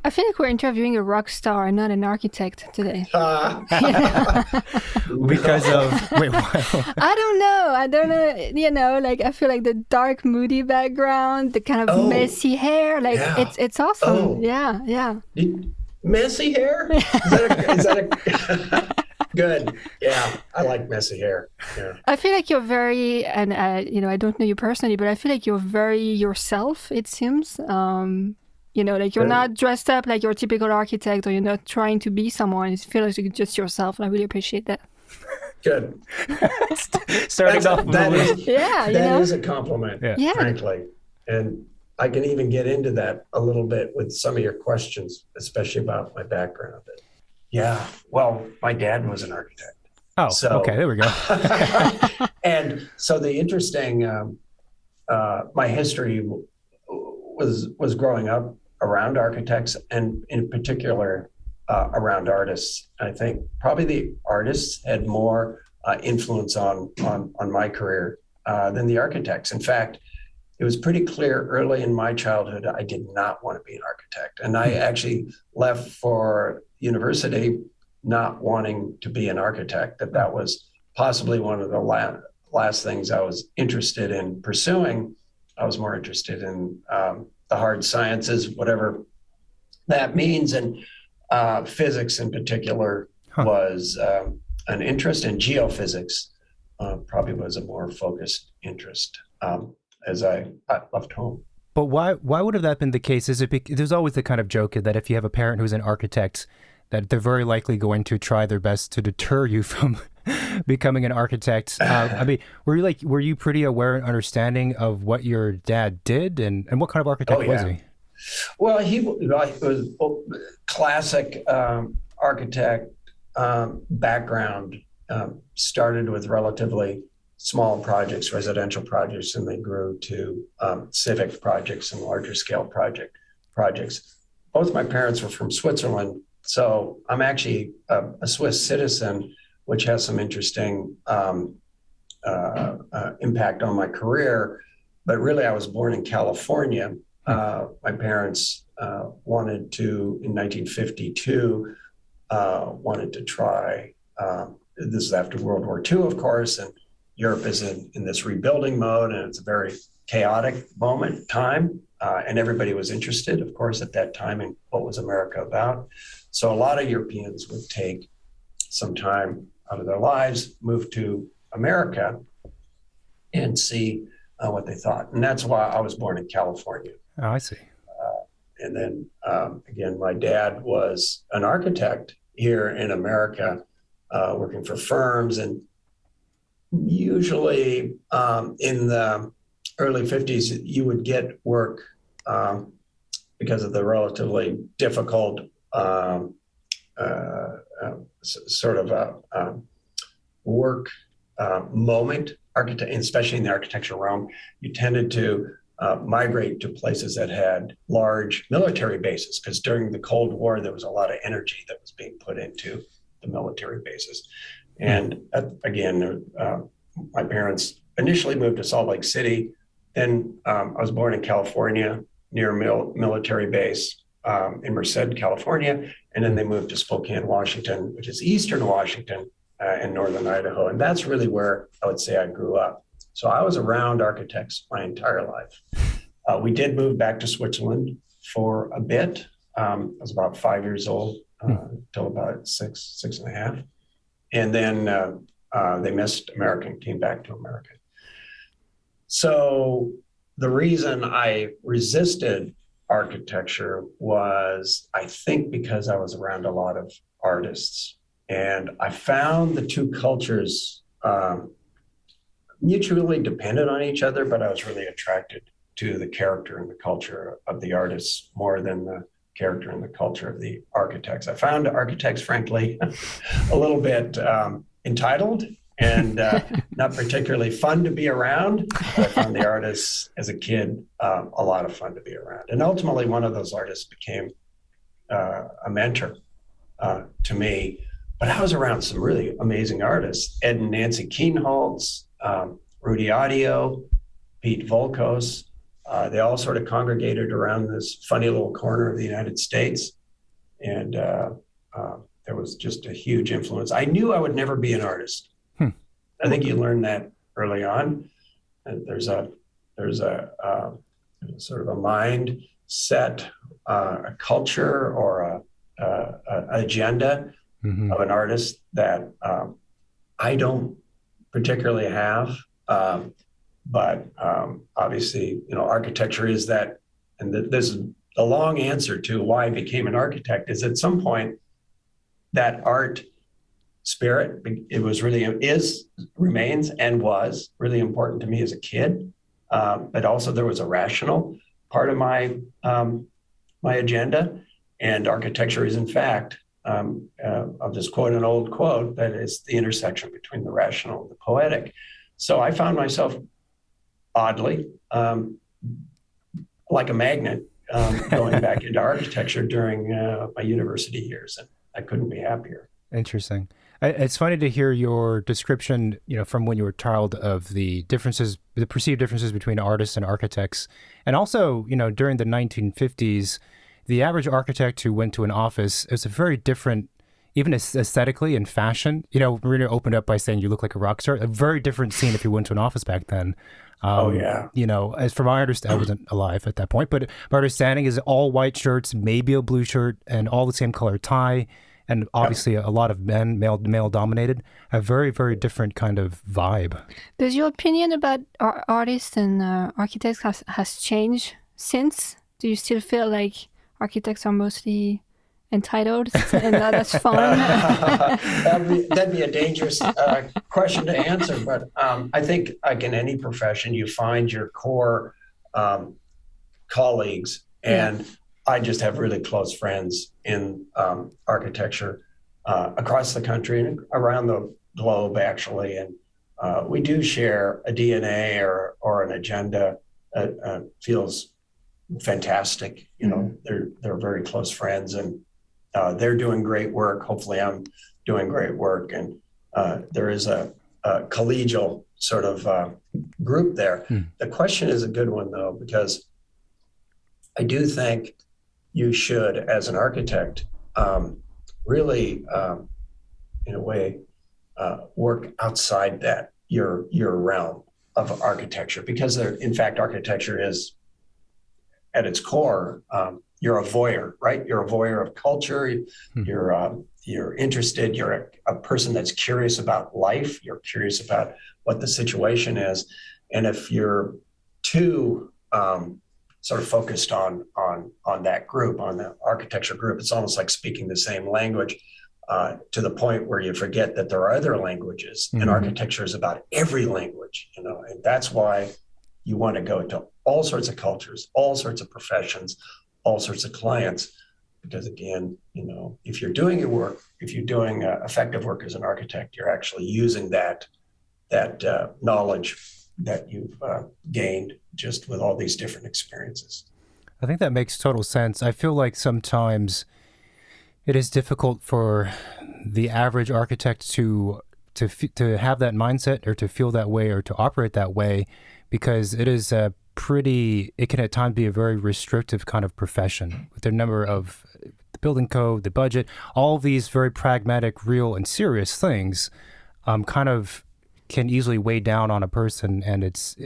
I feel like we're interviewing a rock star and not an architect today. Because of wait, what? I don't know. Like I feel like the dark, moody background, the kind of messy hair, like yeah. it's awesome. Yeah. Messy hair? Is that a good? Yeah, I like messy hair. Yeah. I feel like you're very, and I don't know you personally, but I feel like you're very yourself. It seems. Like you're not dressed up like your typical architect, or you're not trying to be someone. You feel like you're just yourself, and I really appreciate that. Good. Starting off with that is a compliment, Yeah. frankly. And I can even get into that a little bit with some of your questions, especially about my background. Yeah, well, my dad was an architect. Oh, okay, there we go. And so the interesting, my history was growing up around architects, and in particular around artists. I think probably the artists had more influence on my career than the architects. In fact, it was pretty clear early in my childhood I did not want to be an architect, and I actually left for university not wanting to be an architect. That was possibly one of the last things I was interested in pursuing. I was more interested in the hard sciences, whatever that means. And physics in particular was an interest, in geophysics probably was a more focused interest as I left home. But why would have that been the case? There's always the kind of joke that if you have a parent who's an architect, that they're very likely going to try their best to deter you from becoming an architect. I mean, were you pretty aware and understanding of what your dad did, and what kind of architect was he? Well, he was classic architect background. Started with relatively small projects, residential projects, and they grew to civic projects and larger scale projects. Both my parents were from Switzerland, so I'm actually a Swiss citizen, which has some interesting impact on my career. But really, I was born in California. My parents wanted to, in 1952, wanted to try, this is after World War II, of course, and Europe is in this rebuilding mode, and it's a very chaotic time. And everybody was interested, of course, at that time in what was America about. So a lot of Europeans would take some time out of their lives, move to America, and see what they thought. And that's why I was born in California. Oh, I see. And then, again, my dad was an architect here in America, working for firms. And usually in the early 50s, you would get work because of the relatively difficult sort of work moment, especially in the architecture realm. You tended to migrate to places that had large military bases, because during the Cold War, there was a lot of energy that was being put into the military bases. And again, my parents initially moved to Salt Lake City. Then I was born in California near a military base in Merced, California. And then they moved to Spokane, Washington, which is eastern Washington and northern Idaho. And that's really where I would say I grew up. So I was around architects my entire life. We did move back to Switzerland for a bit. I was about 5 years old till about six and a half. And then they missed America and came back to America. So the reason I resisted architecture was, I think, because I was around a lot of artists. And I found the two cultures mutually dependent on each other, but I was really attracted to the character and the culture of the artists more than the character and the culture of the architects. I found architects, frankly, a little bit entitled and not particularly fun to be around. But I found the artists as a kid a lot of fun to be around. And ultimately, one of those artists became a mentor to me. But I was around some really amazing artists: Ed and Nancy Kienholz, Rudy Audio, Pete Volkos, they all sort of congregated around this funny little corner of the United States. And there was just a huge influence. I knew I would never be an artist. I think you learn that early on. And there's a sort of a mindset, a culture, or a agenda of an artist that I don't particularly have. But obviously, architecture is that, and this is a long answer to why I became an architect, is at some point that art spirit, it was really, remains and was really important to me as a kid. But also there was a rational part of my agenda, and architecture is in fact, I'll just quote an old quote, that is the intersection between the rational and the poetic. So I found myself oddly, like a magnet, going back into architecture during my university years, and I couldn't be happier. Interesting. It's funny to hear your description, from when you were a child, of the differences, the perceived differences between artists and architects. And also, during the 1950s, the average architect who went to an office, it was a very different, even aesthetically and fashion. Marina opened up by saying you look like a rock star. A very different scene if you went to an office back then. Oh, yeah. As for my understanding, I wasn't alive at that point, but my understanding is all white shirts, maybe a blue shirt, and all the same color tie. And obviously a lot of men, male dominated, a very, very different kind of vibe. Does your opinion about artists and architects has changed since? Do you still feel like architects are mostly entitled and that's fun? That'd be a dangerous question to answer. But I think, like in any profession, you find your core colleagues, and I just have really close friends in architecture across the country and around the globe, actually. And we do share a DNA or an agenda that feels fantastic. They're very close friends, and they're doing great work. Hopefully I'm doing great work. And there is a collegial sort of group there. The question is a good one, though, because I do think you should, as an architect, really, in a way, work outside that your realm of architecture, because in fact, architecture is, at its core, you're a voyeur, right? You're a voyeur of culture. You're interested. You're a person that's curious about life. You're curious about what the situation is, and if you're too sort of focused on that group, on the architecture group, it's almost like speaking the same language to the point where you forget that there are other languages, and architecture is about every language, and that's why you want to go to all sorts of cultures, all sorts of professions, all sorts of clients, because again, if you're doing your work, if you're doing effective work as an architect, you're actually using that knowledge that you've gained just with all these different experiences. I think that makes total sense. I feel like sometimes it is difficult for the average architect to have that mindset, or to feel that way, or to operate that way, because it is it can at times be a very restrictive kind of profession, with the number of the building code, the budget, all these very pragmatic, real and serious things kind of can easily weigh down on a person, and it's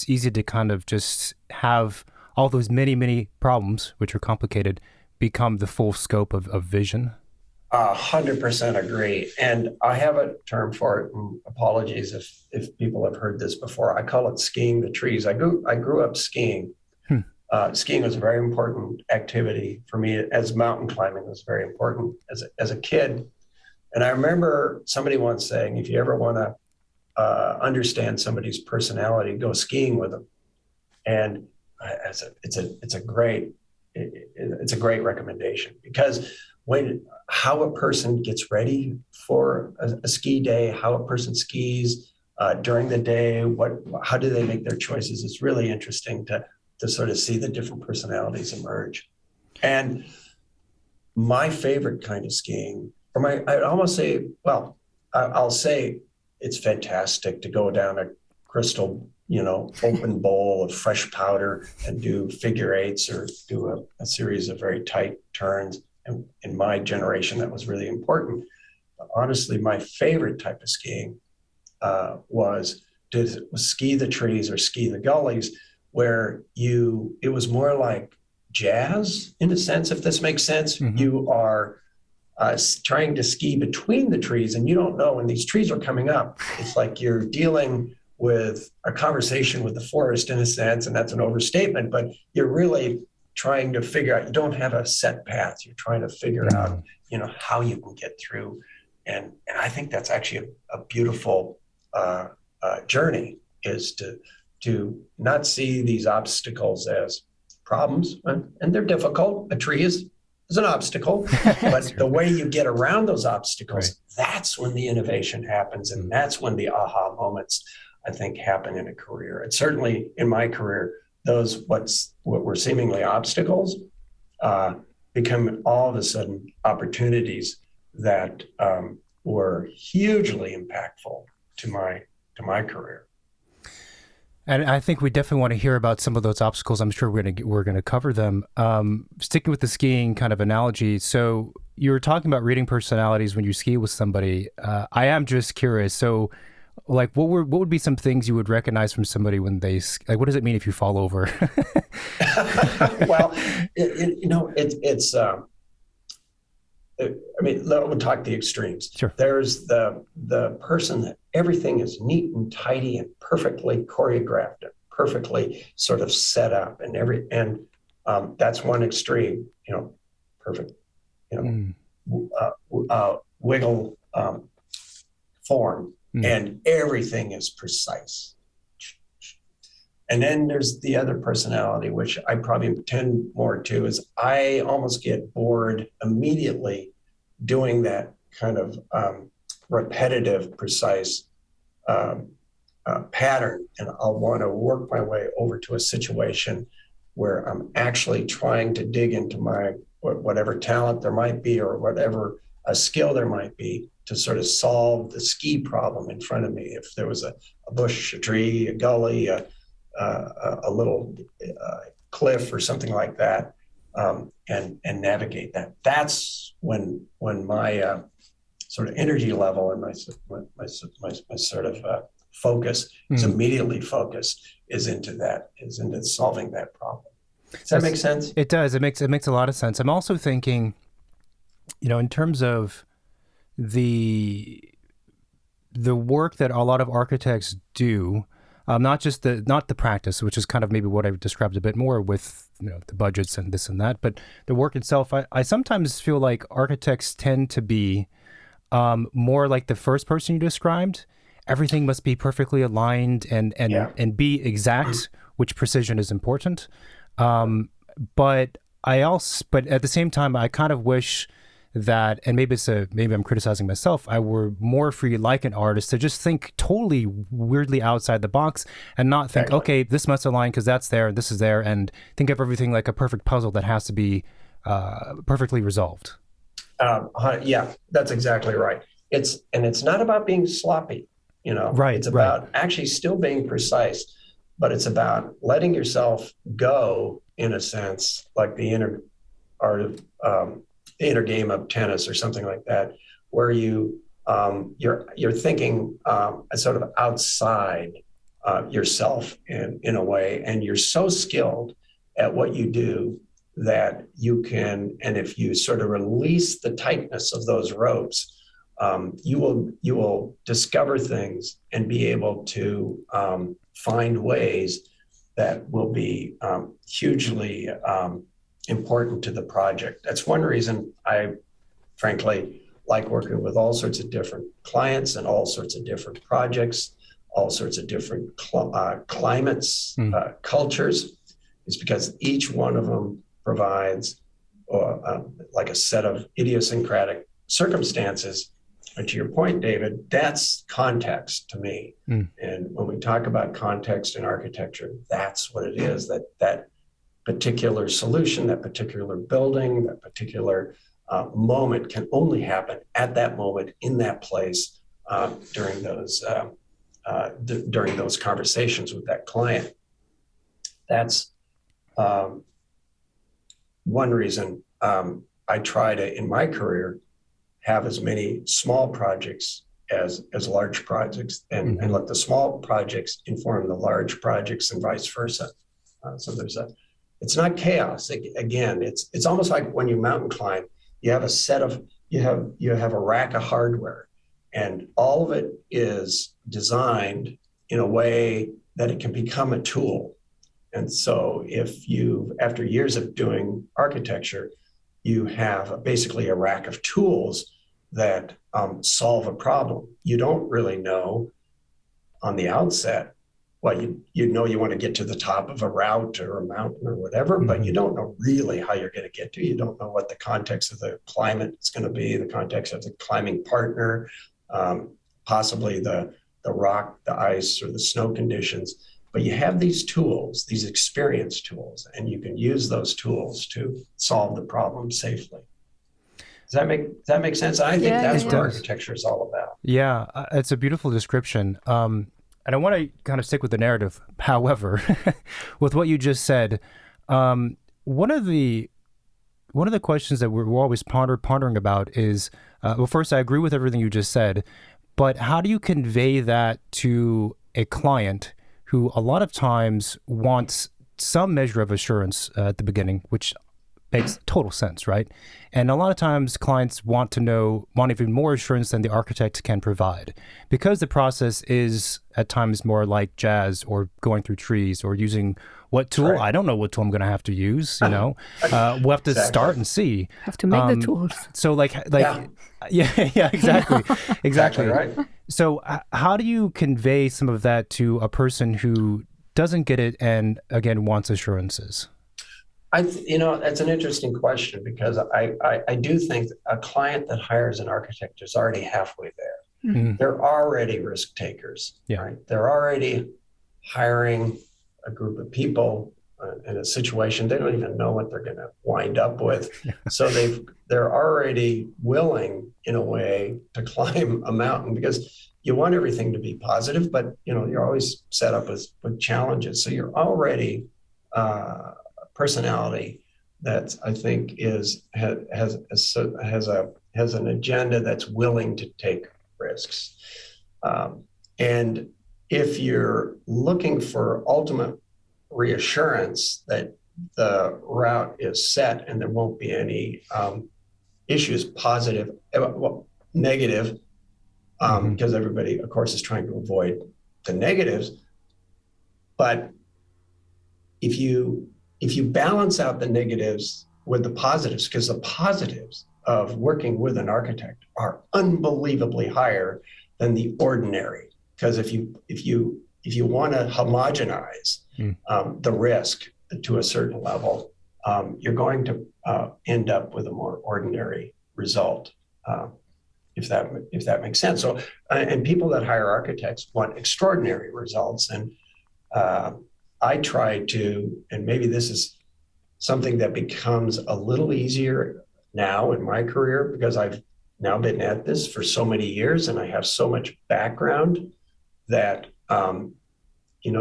easy to kind of just have all those many problems, which are complicated, become the full scope of vision. 100% agree. And I have a term for it, and apologies if people have heard this before. I call it skiing the trees. I grew up skiing. Skiing was a very important activity for me, as mountain climbing was very important as a kid. And I remember somebody once saying, if you ever want to understand somebody's personality, go skiing with them. And it's a great recommendation, because how a person gets ready for a ski day, how a person skis during the day, how do they make their choices? It's really interesting to sort of see the different personalities emerge. And my favorite kind of skiing, I'll say it's fantastic to go down a crystal open bowl of fresh powder and do figure eights or do a series of very tight turns. And in my generation, that was really important. But honestly, my favorite type of skiing was to ski the trees or ski the gullies, where it was more like jazz in a sense, if this makes sense. Mm-hmm. You are trying to ski between the trees, and you don't know when these trees are coming up. It's like you're dealing with a conversation with the forest in a sense, and that's an overstatement, but you're really trying to figure out, you don't have a set path. You're trying to figure out, how you can get through. And I think that's actually a beautiful journey, is to not see these obstacles as problems, and they're difficult. A tree is an obstacle, but the way you get around those obstacles, right, that's when the innovation happens, and that's when the aha moments, I think, happen in a career. And certainly in my career, what were seemingly obstacles become all of a sudden opportunities that were hugely impactful to my career. And I think we definitely want to hear about some of those obstacles. I'm sure we're going to cover them. Sticking with the skiing kind of analogy, so you were talking about reading personalities when you ski with somebody. I am just curious. So, like, what would be some things you would recognize from somebody when they, like, what does it mean if you fall over? Well, it's. I mean, we'll talk the extremes. Sure. There's the person that everything is neat and tidy and perfectly choreographed and perfectly sort of set up, and that's one extreme. Perfect. Wiggle form, and everything is precise. And then there's the other personality, which I probably tend more to, is I almost get bored immediately doing that kind of repetitive, precise pattern. And I'll want to work my way over to a situation where I'm actually trying to dig into my whatever talent there might be, or whatever a skill there might be, to sort of solve the ski problem in front of me. If there was a bush, a tree, a gully, a little cliff or something like that, and navigate that. That's when my sort of energy level and my sort of focus is immediately focused is into solving that problem. Does that make sense? It does. It makes a lot of sense. I'm also thinking, in terms of the work that a lot of architects do. Not the practice, which is kind of maybe what I've described a bit more with the budgets and this and that, but the work itself. I sometimes feel like architects tend to be more like the first person you described. Everything must be perfectly aligned and be exact, which precision is important. But at the same time, I kind of wish that, and maybe I'm criticizing myself, I were more free, like an artist, to just think totally weirdly outside the box and not think, okay, this must align because that's there and this is there, and think of everything like a perfect puzzle that has to be perfectly resolved. Yeah, that's exactly right. It's not about being sloppy, Right. It's about actually still being precise, but it's about letting yourself go, in a sense, like the inner game of tennis or something like that, where you're thinking sort of outside yourself in a way, and you're so skilled at what you do that you can, and if you sort of release the tightness of those ropes, you will discover things and be able to find ways that will be hugely important to the project. That's one reason I frankly like working with all sorts of different clients and all sorts of different projects, all sorts of different climates, cultures, is because each one of them provides like a set of idiosyncratic circumstances. And to your point, David, that's context to me. And when we talk about context in architecture, that's what it is, that particular solution, that particular building, that particular moment can only happen at that moment, in that place, during those during those conversations with that client. That's one reason I try to, in my career, have as many small projects as large projects, and let the small projects inform the large projects and vice versa. So it's not chaos. Again, it's almost like when you mountain climb, you have a rack of hardware, and all of it is designed in a way that it can become a tool. And so after years of doing architecture, you have basically a rack of tools that solve a problem. You don't really know on the outset. Well, you know you want to get to the top of a route or a mountain or whatever, but you don't know really how you're going to get to. You don't know what the context of the climate is going to be, the context of the climbing partner, possibly the rock, the ice, or the snow conditions. But you have these tools, these experience tools, and you can use those tools to solve the problem safely. Does that make sense? I think that's what architecture is all about. Yeah, it's a beautiful description. And I want to kind of stick with the narrative. However, with what you just said, one of the questions that we're always pondering about is, well, first, I agree with everything you just said, but how do you convey that to a client who a lot of times wants some measure of assurance at the beginning, which makes total sense, right? And a lot of times clients want even more assurance than the architect can provide, because the process is at times more like jazz or going through trees or using what tool? Right. I don't know what tool I'm going to have to use, We'll have to start and see. Have to make the tools. So yeah, exactly. Exactly right. So how do you convey some of that to a person who doesn't get it and, again, wants assurances? That's an interesting question, because I do think a client that hires an architect is already halfway there. Mm-hmm. They're already risk takers, right? They're already hiring a group of people in a situation they don't even know what they're going to wind up with. So they're already willing, in a way, to climb a mountain, because you want everything to be positive, but you're always set up with challenges. So you're already personality that I think has an agenda that's willing to take risks. And if you're looking for ultimate reassurance that the route is set and there won't be any issues, positive, negative, because everybody, of course, is trying to avoid the negatives. But if you balance out the negatives with the positives, because the positives of working with an architect are unbelievably higher than the ordinary. Because if you want to homogenize the risk to a certain level, you're going to end up with a more ordinary result, if that makes sense. So, and people that hire architects want extraordinary results, and I try to, and maybe this is something that becomes a little easier now in my career, because I've now been at this for so many years and I have so much background that,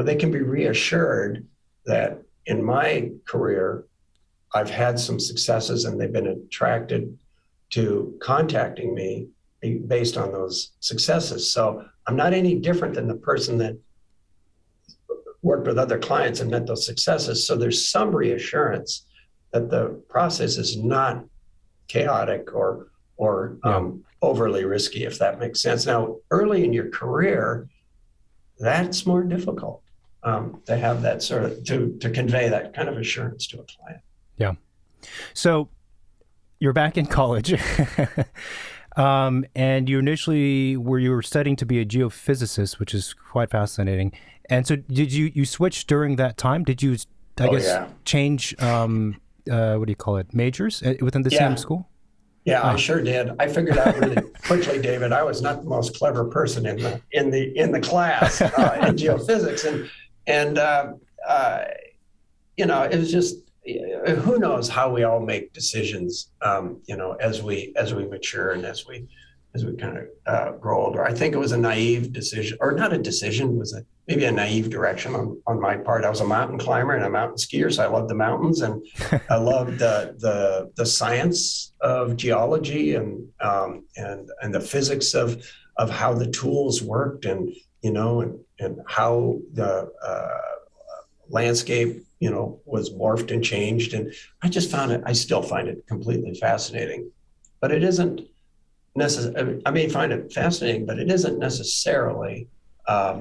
they can be reassured that in my career, I've had some successes and they've been attracted to contacting me based on those successes. So I'm not any different than the person that worked with other clients and met those successes. So there's some reassurance that the process is not chaotic or overly risky, if that makes sense. Now, early in your career, that's more difficult to have that sort of, to convey that kind of assurance to a client. Yeah. So you're back in college and you initially were studying to be a geophysicist, which is quite fascinating. And so did you switch during that time? Did you, change, what do you call it, majors within the same school? Yeah, I sure did. I figured out really quickly, David, I was not the most clever person in the class in geophysics, and it was just, who knows how we all make decisions, as we mature and as we as we kind of grow older. I think it was a naive decision, or not a decision, it was maybe a naive direction on my part. I was a mountain climber and a mountain skier, so I loved the mountains, and I loved the science of geology and the physics of how the tools worked, and and how the landscape was morphed and changed. And I still find it completely fascinating, but it isn't necessarily, I may find it fascinating, but it isn't necessarily, my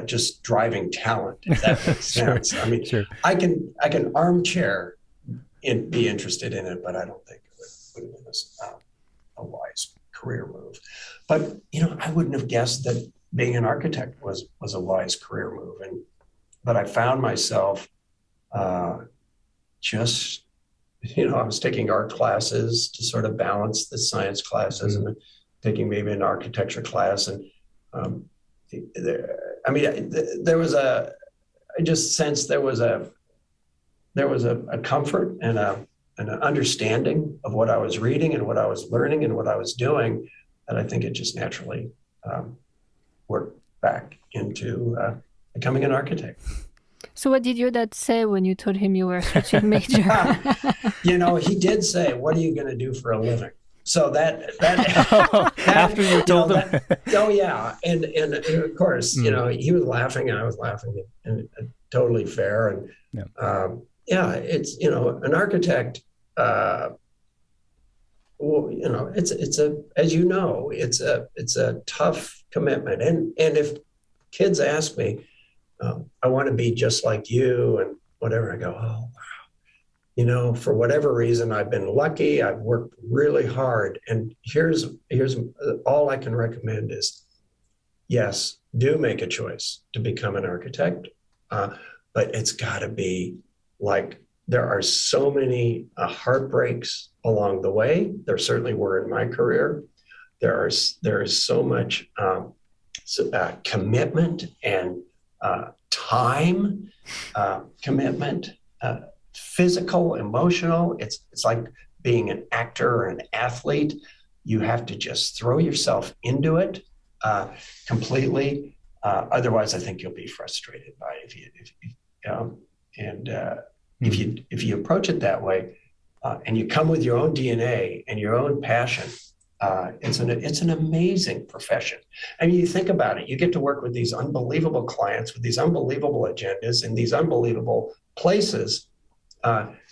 just driving talent, if that makes sense. Sure. I mean, sure. I can armchair and be interested in it, but I don't think it would have been a wise career move. But, I wouldn't have guessed that being an architect was a wise career move. But I found myself just, I was taking art classes to sort of balance the science classes, and taking maybe an architecture class. And I just sensed there was a comfort and an understanding of what I was reading and what I was learning and what I was doing, that I think it just naturally worked back into becoming an architect. So what did your dad say when you told him you were switching major? He did say, "What are you going to do for a living?" So that after you told him. And of course, he was laughing and I was laughing, and totally fair. And it's an architect. It's a tough commitment. And if kids ask me, I want to be just like you and whatever, I go, oh, wow. For whatever reason, I've been lucky. I've worked really hard. And here's all I can recommend is, yes, do make a choice to become an architect. But it's got to be like, there are so many heartbreaks along the way. There certainly were in my career. There is so much commitment and time commitment, physical, emotional. It's like being an actor or an athlete. You have to just throw yourself into it completely. Otherwise, I think you'll be frustrated by it. If you approach it that way, and you come with your own DNA and your own passion, it's an amazing profession. I mean, you think about it, you get to work with these unbelievable clients with these unbelievable agendas in these unbelievable places.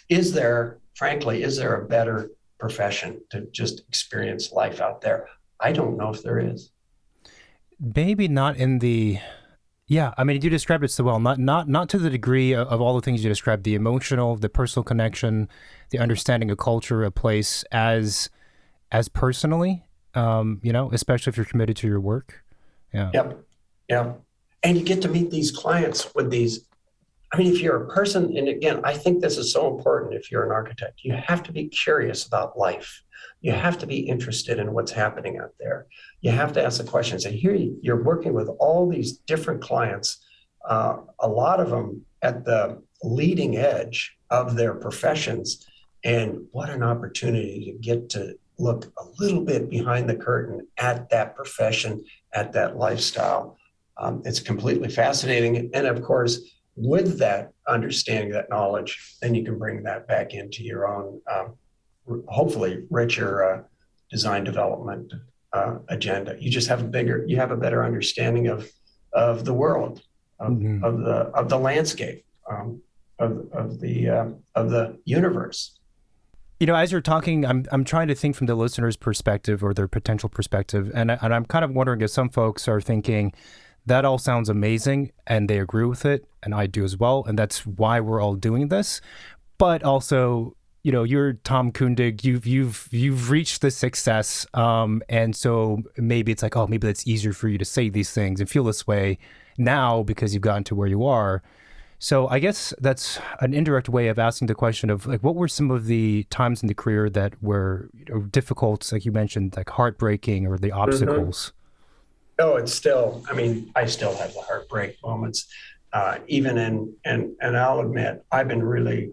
Is there a better profession to just experience life out there? I don't know if there is. Maybe not in the, yeah, I mean, you described it so well, not to the degree of all the things you described, the emotional, the personal connection, the understanding of culture, a place as personally, especially if you're committed to your work. Yeah. Yep. Yeah. And you get to meet these clients with these, if you're a person, and again, I think this is so important if you're an architect, you have to be curious about life. You have to be interested in what's happening out there. You have to ask the questions. And here you're working with all these different clients, a lot of them at the leading edge of their professions. And what an opportunity to get to look a little bit behind the curtain at that profession, at that lifestyle. It's completely fascinating. And of course, with that understanding, that knowledge, then you can bring that back into your own, hopefully richer design development agenda. You just have a better understanding of the world, of the landscape, of the universe. As you're talking, I'm trying to think from the listener's perspective or their potential perspective, and I'm kind of wondering if some folks are thinking that all sounds amazing and they agree with it, and I do as well, and that's why we're all doing this. But also, you're Tom Kundig, you've reached the success, and so maybe it's like, oh, maybe that's easier for you to say these things and feel this way now because you've gotten to where you are. So I guess that's an indirect way of asking the question of, like, what were some of the times in the career that were difficult, like you mentioned, like heartbreaking, or the obstacles? Oh, I still have the heartbreak moments, even and I'll admit, I've been really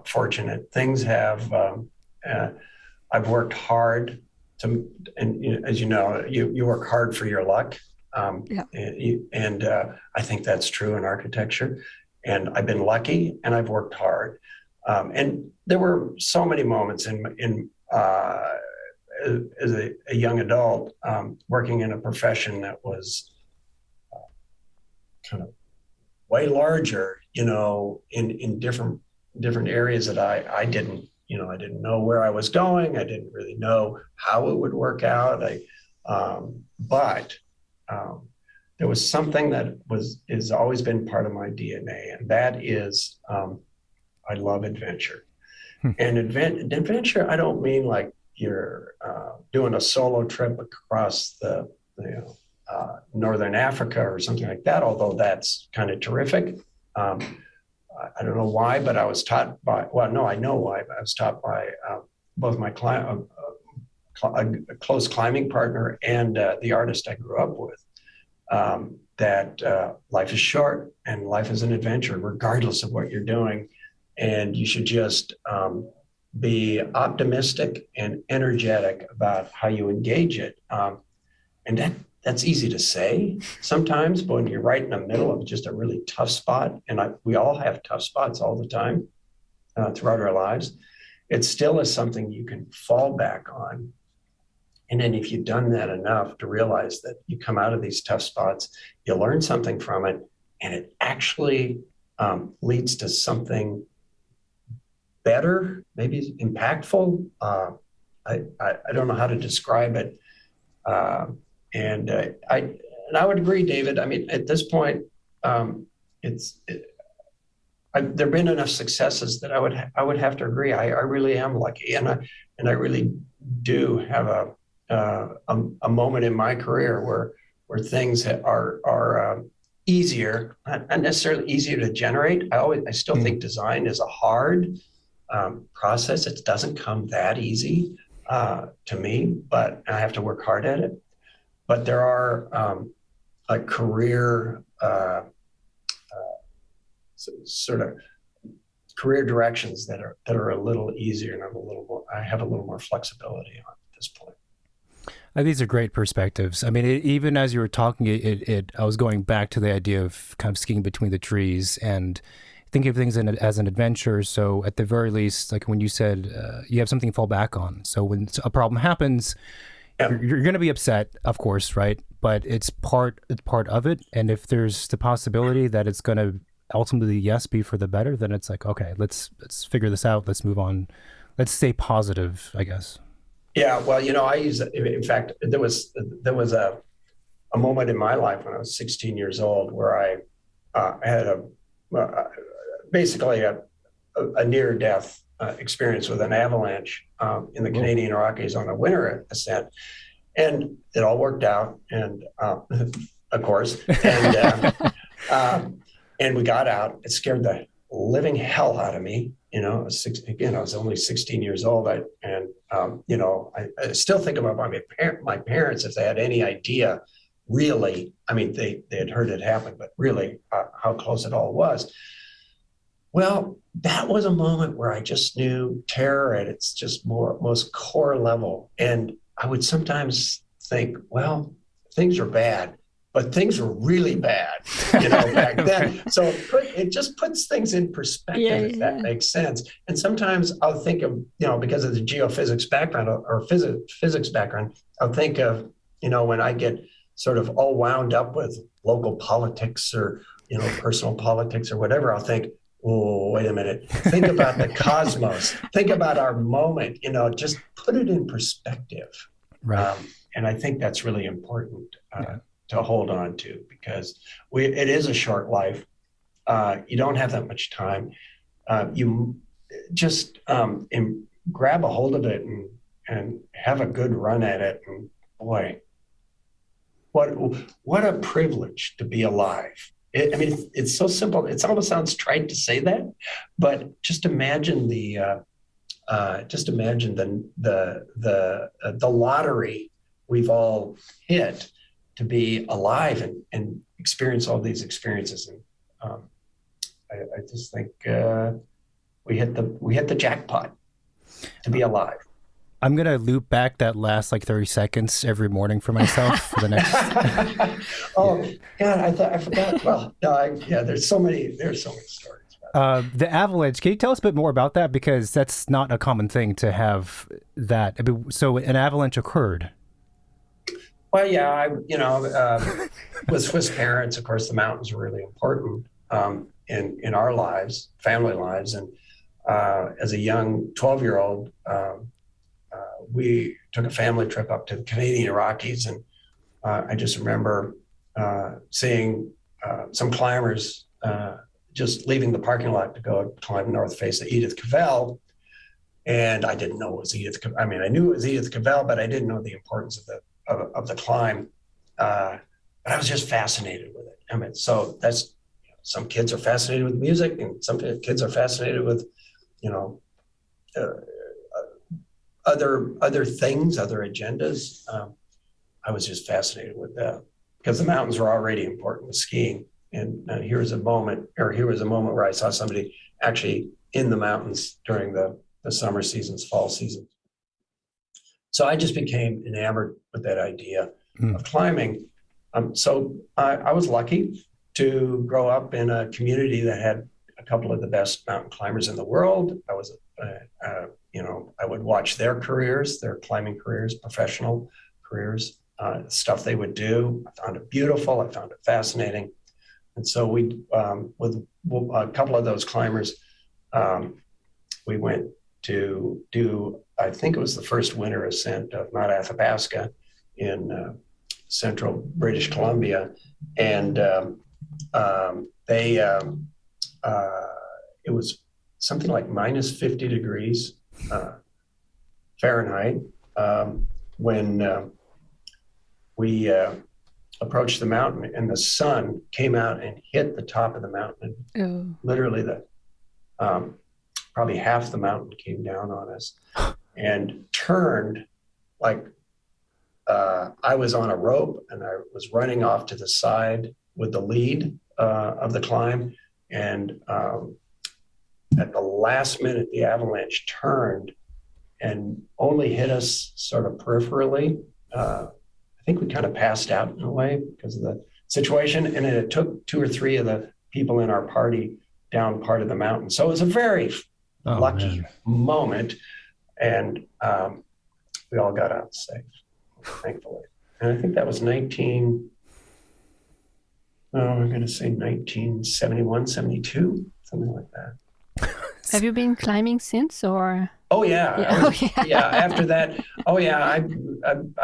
fortunate. Things have, I've worked hard as you know, you work hard for your luck. Yeah. And I think that's true in architecture. And I've been lucky and I've worked hard. And there were so many moments as a young adult, working in a profession that was kind of way larger, in different areas that I didn't know where I was going. I didn't really know how it would work out. But there was something that has always been part of my DNA, and that is I love adventure. And adventure, I don't mean like you're doing a solo trip across the Northern Africa or something like that, although that's kind of terrific. I don't know why, but I was taught by, well, no, I know why, but I was taught by both my a close climbing partner and the artist I grew up with, that life is short and life is an adventure, regardless of what you're doing. And you should just be optimistic and energetic about how you engage it. And that's easy to say sometimes, but when you're right in the middle of just a really tough spot, and we all have tough spots all the time throughout our lives, it still is something you can fall back on. And then if you've done that enough to realize that you come out of these tough spots, you learn something from it, and it actually leads to something better, maybe impactful. I don't know how to describe it. And I would agree, David. I mean, at this point, there've been enough successes that I would have to agree. I really am lucky, and I really do have a moment in my career where things are easier, not necessarily easier to generate. I still think design is a hard process. It doesn't come that easy to me, but I have to work hard at it. But there are career sort of career directions that are a little easier, and I have a little more flexibility on at this point. These are great perspectives. I mean, even as you were talking, I was going back to the idea of kind of skiing between the trees and thinking of things as an adventure. So at the very least, like when you said, you have something to fall back on. So when a problem happens, you're going to be upset, of course, right? But it's part of it. And if there's the possibility that it's going to ultimately, yes, be for the better, then it's like, okay, let's figure this out. Let's move on. Let's stay positive, I guess. Yeah, well, in fact, there was a moment in my life when I was 16 years old where I had basically a near-death experience with an avalanche in the Canadian Rockies on a winter ascent, and it all worked out, and of course, and we got out. It scared the living hell out of me. I was only 16 years old. I still think about my parents, if they had any idea, really. I mean, they had heard it happen, but really how close it all was. Well, that was a moment where I just knew terror at its just most core level. And I would sometimes think, well, things are bad, but things were really bad, back then. So it just puts things in perspective, if that makes sense. And sometimes I'll think of, because of the geophysics background or physics background, I'll think of, when I get sort of all wound up with local politics or, personal politics or whatever, I'll think, oh, wait a minute. Think about the cosmos. Think about our moment, just put it in perspective. Right. And I think that's really important to hold on to, because it is a short life. You don't have that much time. You just grab a hold of it and have a good run at it. And boy, what a privilege to be alive. It's so simple. It almost sounds trite to say that, but just imagine the lottery we've all hit to be alive and experience all these experiences. And I just think we hit the jackpot to be alive. I'm going to loop back that last like 30 seconds every morning for myself for the next. Oh, God, I forgot. Well, no, there's so many stories. The avalanche, can you tell us a bit more about that? Because that's not a common thing to have that. I mean, so an avalanche occurred. Well, yeah, with Swiss parents, of course, the mountains are really important in our lives, family lives. And as a young 12-year-old, we took a family trip up to the Canadian Rockies. And I just remember seeing some climbers just leaving the parking lot to go climb north face of Edith Cavell. And I didn't know it was Edith Cavell. I mean, I knew it was Edith Cavell, but I didn't know the importance of the climb. But I was just fascinated with it. I mean, so that's, some kids are fascinated with music, and some kids are fascinated with, other things, other agendas. I was just fascinated with that because the mountains were already important with skiing. And here was a moment where I saw somebody actually in the mountains during the summer seasons, fall seasons. So I just became enamored with that idea of climbing. So I was lucky to grow up in a community that had a couple of the best mountain climbers in the world. I was, I would watch their careers, their climbing careers, professional careers, stuff they would do. I found it beautiful. I found it fascinating. And so we, with a couple of those climbers, we went to do, I think it was the first winter ascent of Mount Athabasca in central British Columbia. And it was something like minus 50 degrees Fahrenheit when we approached the mountain, and the sun came out and hit the top of the mountain. Literally probably half the mountain came down on us and turned like I was on a rope, and I was running off to the side with the lead of the climb. And at the last minute, the avalanche turned and only hit us sort of peripherally. I think we kind of passed out in a way because of the situation. And it took 2 or 3 of the people in our party down part of the mountain. So it was a very lucky moment. And we all got out safe, thankfully. And I think that was 1971, 72, something like that. Have you been climbing since, or? Oh yeah. Yeah. After that, I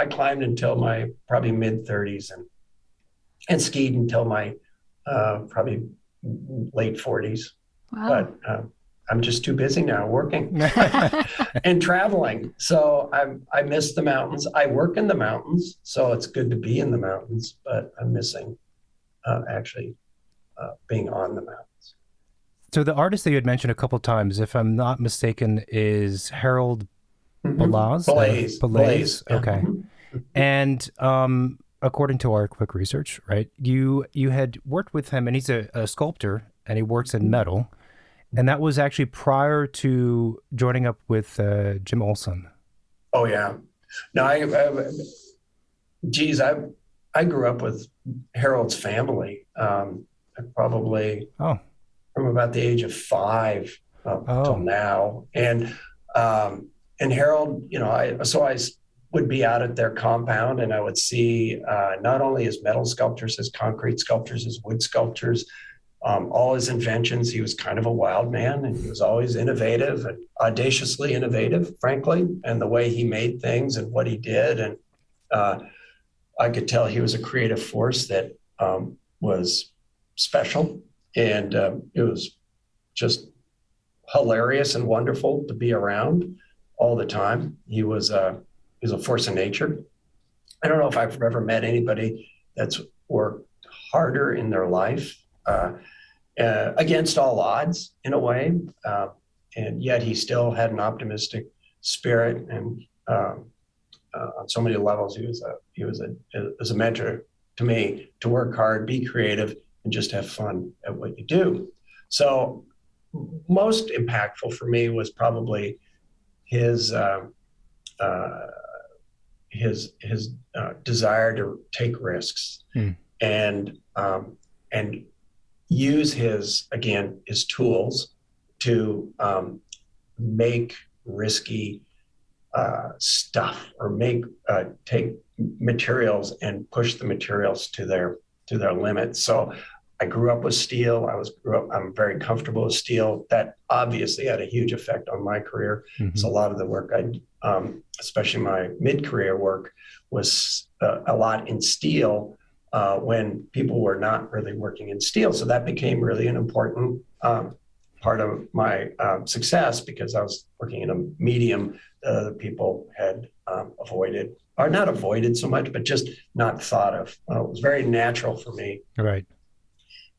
climbed until my probably mid 30s and skied until my probably late 40s. Wow. But I'm just too busy now working and traveling. So I miss the mountains. I work in the mountains, so it's good to be in the mountains, but I'm missing actually being on the mountains. So the artist that you had mentioned a couple of times, if I'm not mistaken, is Harold Blaze. Blaze. Okay. And according to our quick research, right, you had worked with him, and he's a sculptor, and he works in metal. And that was actually prior to joining up with Jim Olson. Oh, yeah. No, I grew up with Harold's family, probably from about the age of 5 till now. And Harold, I would be out at their compound, and I would see not only his metal sculptures, his concrete sculptures, his wood sculptures, all his inventions. He was kind of a wild man, and he was always innovative and audaciously innovative, frankly, and the way he made things and what he did. And I could tell he was a creative force that was special, and it was just hilarious and wonderful to be around all the time. He was a force of nature. I don't know if I've ever met anybody that's worked harder in their life against all odds in a way, and yet he still had an optimistic spirit, and on so many levels he was a mentor to me, to work hard, be creative, and just have fun at what you do. So most impactful for me was probably his his desire to take risks and use his tools to make risky stuff, or take materials and push the materials to their limits. So I grew up with steel. I'm very comfortable with steel. That obviously had a huge effect on my career. So a lot of the work especially my mid-career work, was a lot in steel when people were not really working in steel. So that became really an important part of my success, because I was working in a medium that people had avoided, or not avoided so much, but just not thought of. It was very natural for me. Right.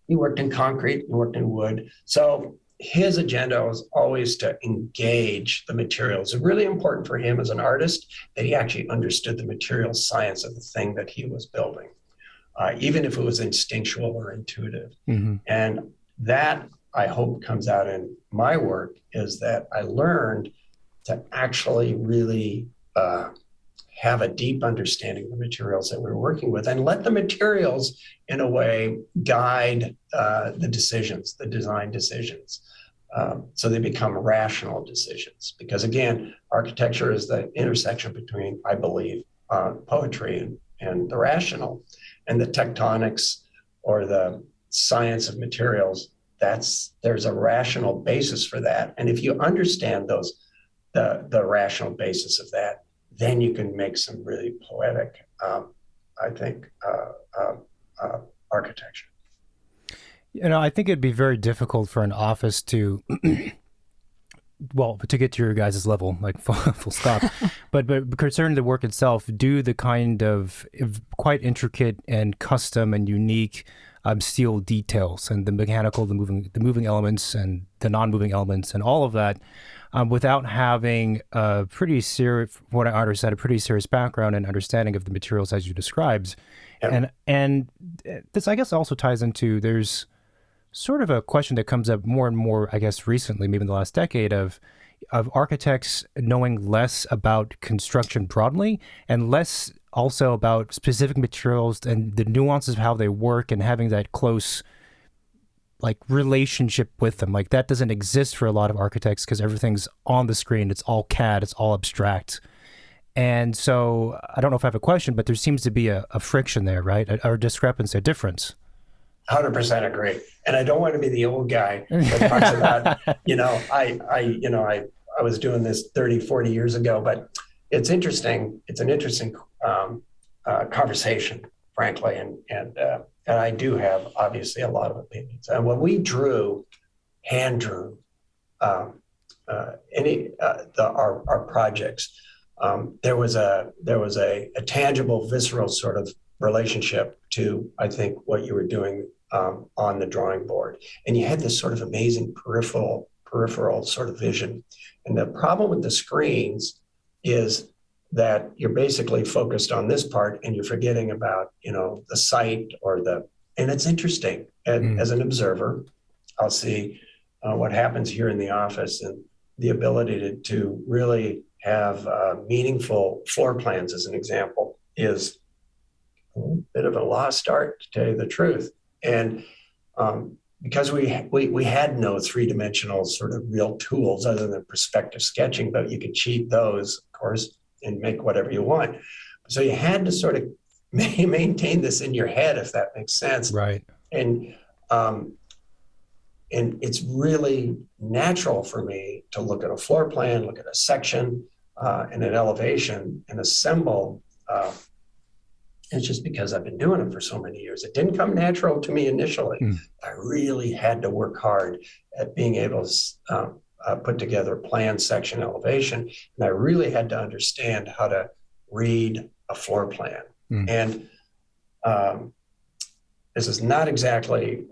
He worked in concrete, he worked in wood. So his agenda was always to engage the materials. It's really important for him as an artist that he actually understood the material science of the thing that he was building, even if it was instinctual or intuitive. And that, I hope, comes out in my work, is that I learned to actually really have a deep understanding of the materials that we're working with, and let the materials, in a way, guide the decisions, the design decisions. So they become rational decisions. Because again, architecture is the intersection between, I believe, poetry and the rational. And the tectonics, or the science of materials, there's a rational basis for that. And if you understand the rational basis of that, then you can make some really poetic, I think, architecture. I think it'd be very difficult for an office to, to get to your guys' level, like full stop. but concerning the work itself, do the kind of quite intricate and custom and unique steel details, and the mechanical, the moving elements and the non-moving elements, and all of that, without having a pretty serious, what I understand, a pretty serious background and understanding of the materials as you described. Yeah. And this, I guess, also ties into, there's sort of a question that comes up more and more, I guess, recently, maybe in the last decade, of architects knowing less about construction broadly and less also about specific materials and the nuances of how they work, and having that close relationship with them. Like, that doesn't exist for a lot of architects, because everything's on the screen. It's all CAD. It's all abstract. And so I don't know if I have a question, but there seems to be a friction there, right? A discrepancy, a difference. 100% agree. And I don't want to be the old guy that talks about, I was doing this 30, 40 years ago, but it's interesting. It's an interesting conversation, frankly. And I do have, obviously, a lot of opinions. And when we hand drew our projects, there was a tangible, visceral sort of relationship to, I think, what you were doing on the drawing board. And you had this sort of amazing peripheral sort of vision. And the problem with the screens is that you're basically focused on this part, and you're forgetting about, the site and it's interesting. And as an observer, I'll see what happens here in the office, and the ability to really have meaningful floor plans, as an example, is a bit of a lost art, to tell you the truth. And because we had no three-dimensional sort of real tools other than perspective sketching, but you could cheat those, of course, and make whatever you want. So you had to sort of maintain this in your head, if that makes sense. Right. And it's really natural for me to look at a floor plan, look at a section and an elevation, and assemble. It's just because I've been doing it for so many years. It didn't come natural to me initially. I really had to work hard at being able to put together plan, section, elevation. And I really had to understand how to read a floor plan. And this is not exactly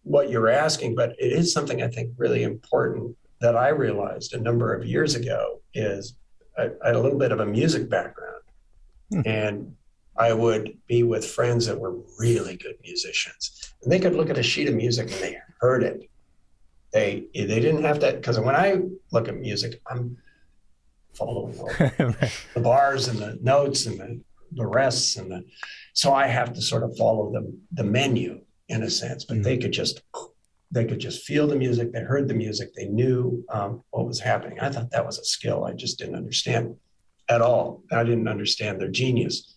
what you're asking, but it is something I think really important that I realized a number of years ago. Is I had a little bit of a music background, and I would be with friends that were really good musicians, and they could look at a sheet of music and they heard it. They didn't have to, because when I look at music, following all the bars and the notes and the rests so I have to sort of follow the menu in a sense, but they could just feel the music. They heard the music. They knew what was happening. I thought that was a skill I just didn't understand at all. I didn't understand their genius.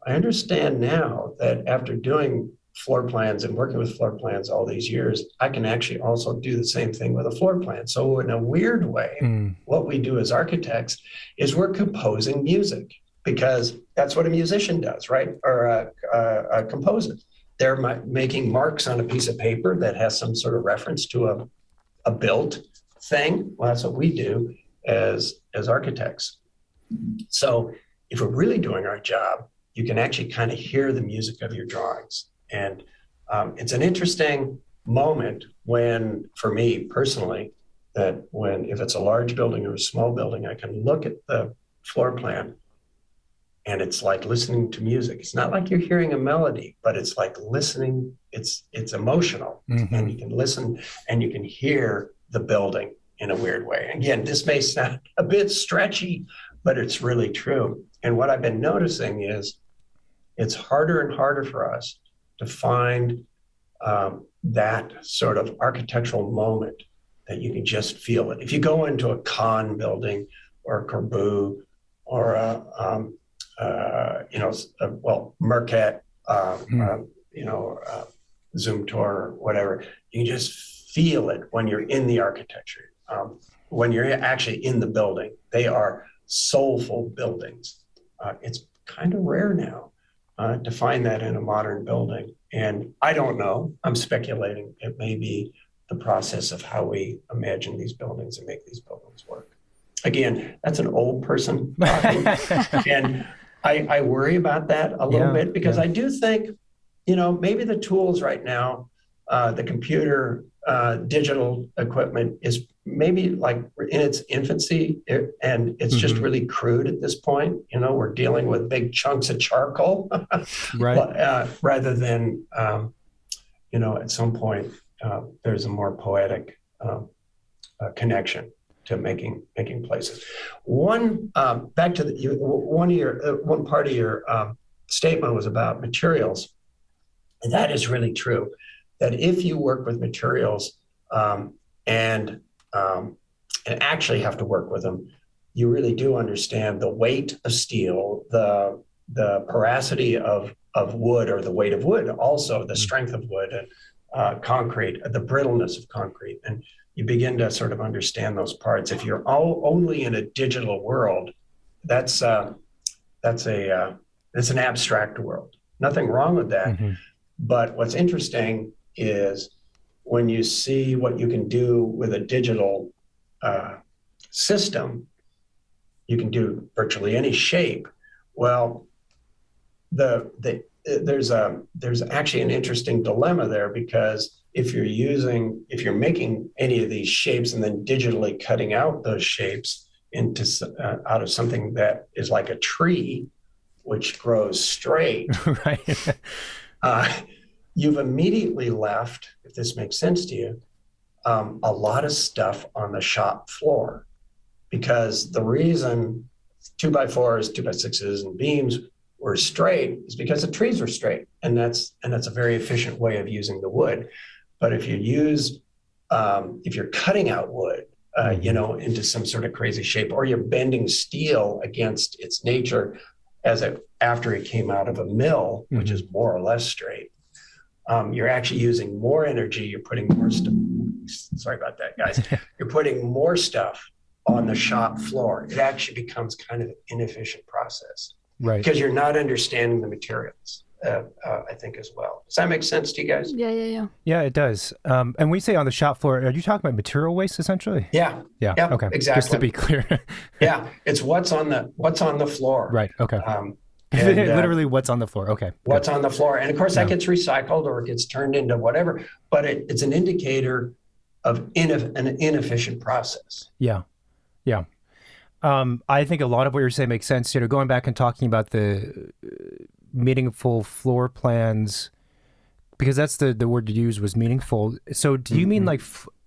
I understand now that after doing floor plans and working with floor plans all these years, I can actually also do the same thing with a floor plan. So in a weird way, what we do as architects is we're composing music, because that's what a musician does, right? Or a composer. They're making marks on a piece of paper that has some sort of reference to a built thing. Well, that's what we do as architects. So if we're really doing our job, you can actually kind of hear the music of your drawings. And it's an interesting moment when, for me personally, that if it's a large building or a small building, I can look at the floor plan and it's like listening to music. It's not like you're hearing a melody, but it's like listening. It's emotional, and you can listen and you can hear the building in a weird way. Again, this may sound a bit stretchy, but it's really true. And what I've been noticing is it's harder and harder for us to find that sort of architectural moment that you can just feel it. If you go into a Kahn building or a Corbu or Marquette, Zumthor or whatever, you just feel it when you're in the architecture. When you're actually in the building, they are soulful buildings. It's kind of rare now to find that in a modern building. And I don't know, I'm speculating. It may be the process of how we imagine these buildings and make these buildings work. Again, that's an old person talking. And I worry about that a little bit, because I do think, maybe the tools right now, the computer, digital equipment is maybe like in its infancy, and it's just really crude at this point. We're dealing with big chunks of charcoal, right? Rather than, at some point there's a more poetic connection to making places. Back to one part of your statement was about materials, and that is really true. That if you work with materials and actually have to work with them, you really do understand the weight of steel, the porosity of wood, or the weight of wood, also the strength of wood, and concrete, the brittleness of concrete, and you begin to sort of understand those parts. If you're only in a digital world, that's an abstract world. Nothing wrong with that. But what's interesting is when you see what you can do with a digital system, you can do virtually any shape. Well, there's actually an interesting dilemma there, because if you're making any of these shapes and then digitally cutting out those shapes out of something that is like a tree, which grows straight, right? You've immediately left, if this makes sense to you, a lot of stuff on the shop floor, because the reason 2x4s, 2x6s, and beams were straight is because the trees were straight, and that's a very efficient way of using the wood. But if if you're cutting out wood, into some sort of crazy shape, or you're bending steel against its nature after it came out of a mill, which is more or less straight, you're actually using more energy. You're putting more stuff. Sorry about that, guys. You're putting more stuff on the shop floor. It actually becomes kind of an inefficient process, right? Because you're not understanding the materials. I think as well. Does that make sense to you guys? Yeah. Yeah, it does. And when you say on the shop floor, are you talking about material waste essentially? Yeah. Okay. Exactly. Just to be clear. Yeah, it's what's on the floor. Right. Okay. Literally what's on the floor. Okay. What's on the floor. And of course that gets recycled or it gets turned into whatever, but it's an indicator of an inefficient process. Yeah. I think a lot of what you're saying makes sense. Going back and talking about the meaningful floor plans, because that's the word you used was meaningful. So do you mean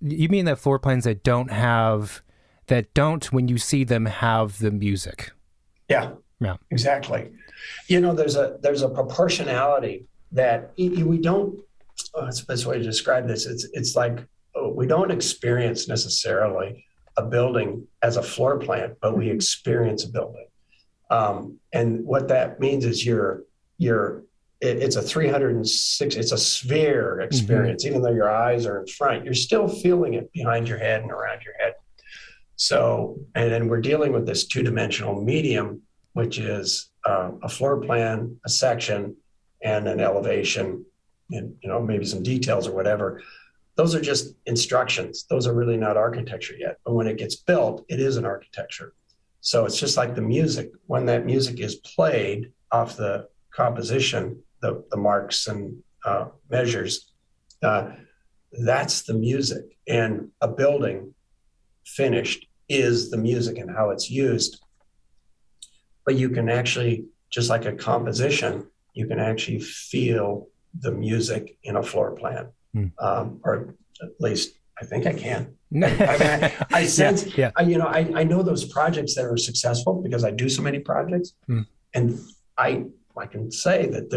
you mean that floor plans that don't have that don't, when you see them, have the music. Yeah, exactly. There's a proportionality that we don't. That's the best way to describe this. It's like we don't experience necessarily a building as a floor plan, but we experience a building. And what that means is it's a 360, it's a sphere experience. Even though your eyes are in front, you're still feeling it behind your head and around your head. So, and then we're dealing with this two-dimensional medium, which is a floor plan, a section, and an elevation, and maybe some details or whatever. Those are just instructions. Those are really not architecture yet. But when it gets built, it is an architecture. So it's just like the music. When that music is played off the composition, the marks and measures, that's the music. And a building finished is the music and how it's used. But you can actually, just like a composition, you can actually feel the music in a floor plan. Or at least I think I can. I sense, I know those projects that are successful because I do so many projects, and I can say that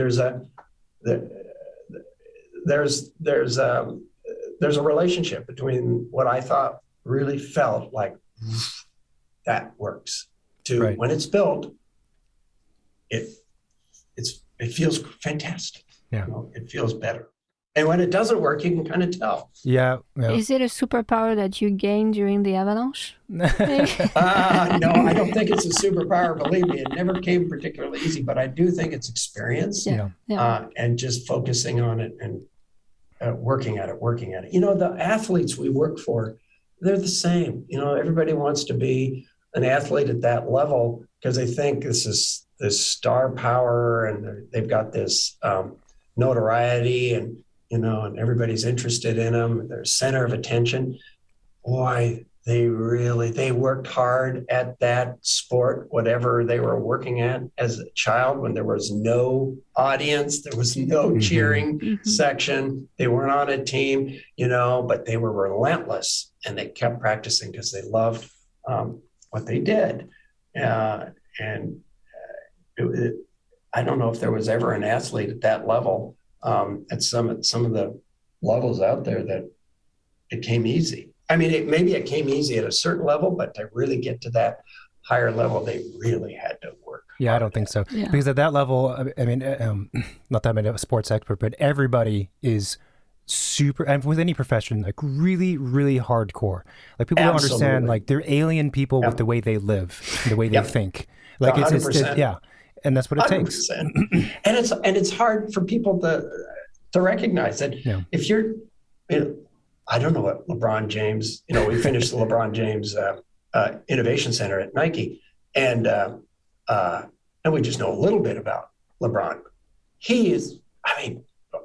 there's a relationship between what I thought really felt like that works to when it's built, it feels fantastic. Yeah, it feels better. And when it doesn't work, you can kind of tell. Yeah. Is it a superpower that you gained during the avalanche? No, I don't think it's a superpower. Believe me, it never came particularly easy, but I do think it's experience and just focusing on it and working at it. The athletes we work for, they're the same. Everybody wants to be an athlete at that level because they think this is this star power and they've got this notoriety and everybody's interested in them. They're center of attention. Boy, they worked hard at that sport, whatever they were working at as a child when there was no audience, there was no cheering section. They weren't on a team, but they were relentless and they kept practicing because they loved what they did. I don't know if there was ever an athlete at that level at some of the levels out there that it came easy. I mean, maybe it came easy at a certain level, but to really get to that higher level, they really had to work. Yeah, I don't think so. Yeah. Because at that level, I mean, not that I'm a sports expert, but everybody is super, and with any profession, like really, really hardcore. Like people don't understand, like they're alien people with the way they live, the way they think. Like 100%. And that's what it 100%. Takes. And it's hard for people to recognize that if you're, I don't know what LeBron James, we finished the LeBron James Innovation Center at Nike, and we just know a little bit about LeBron. He is,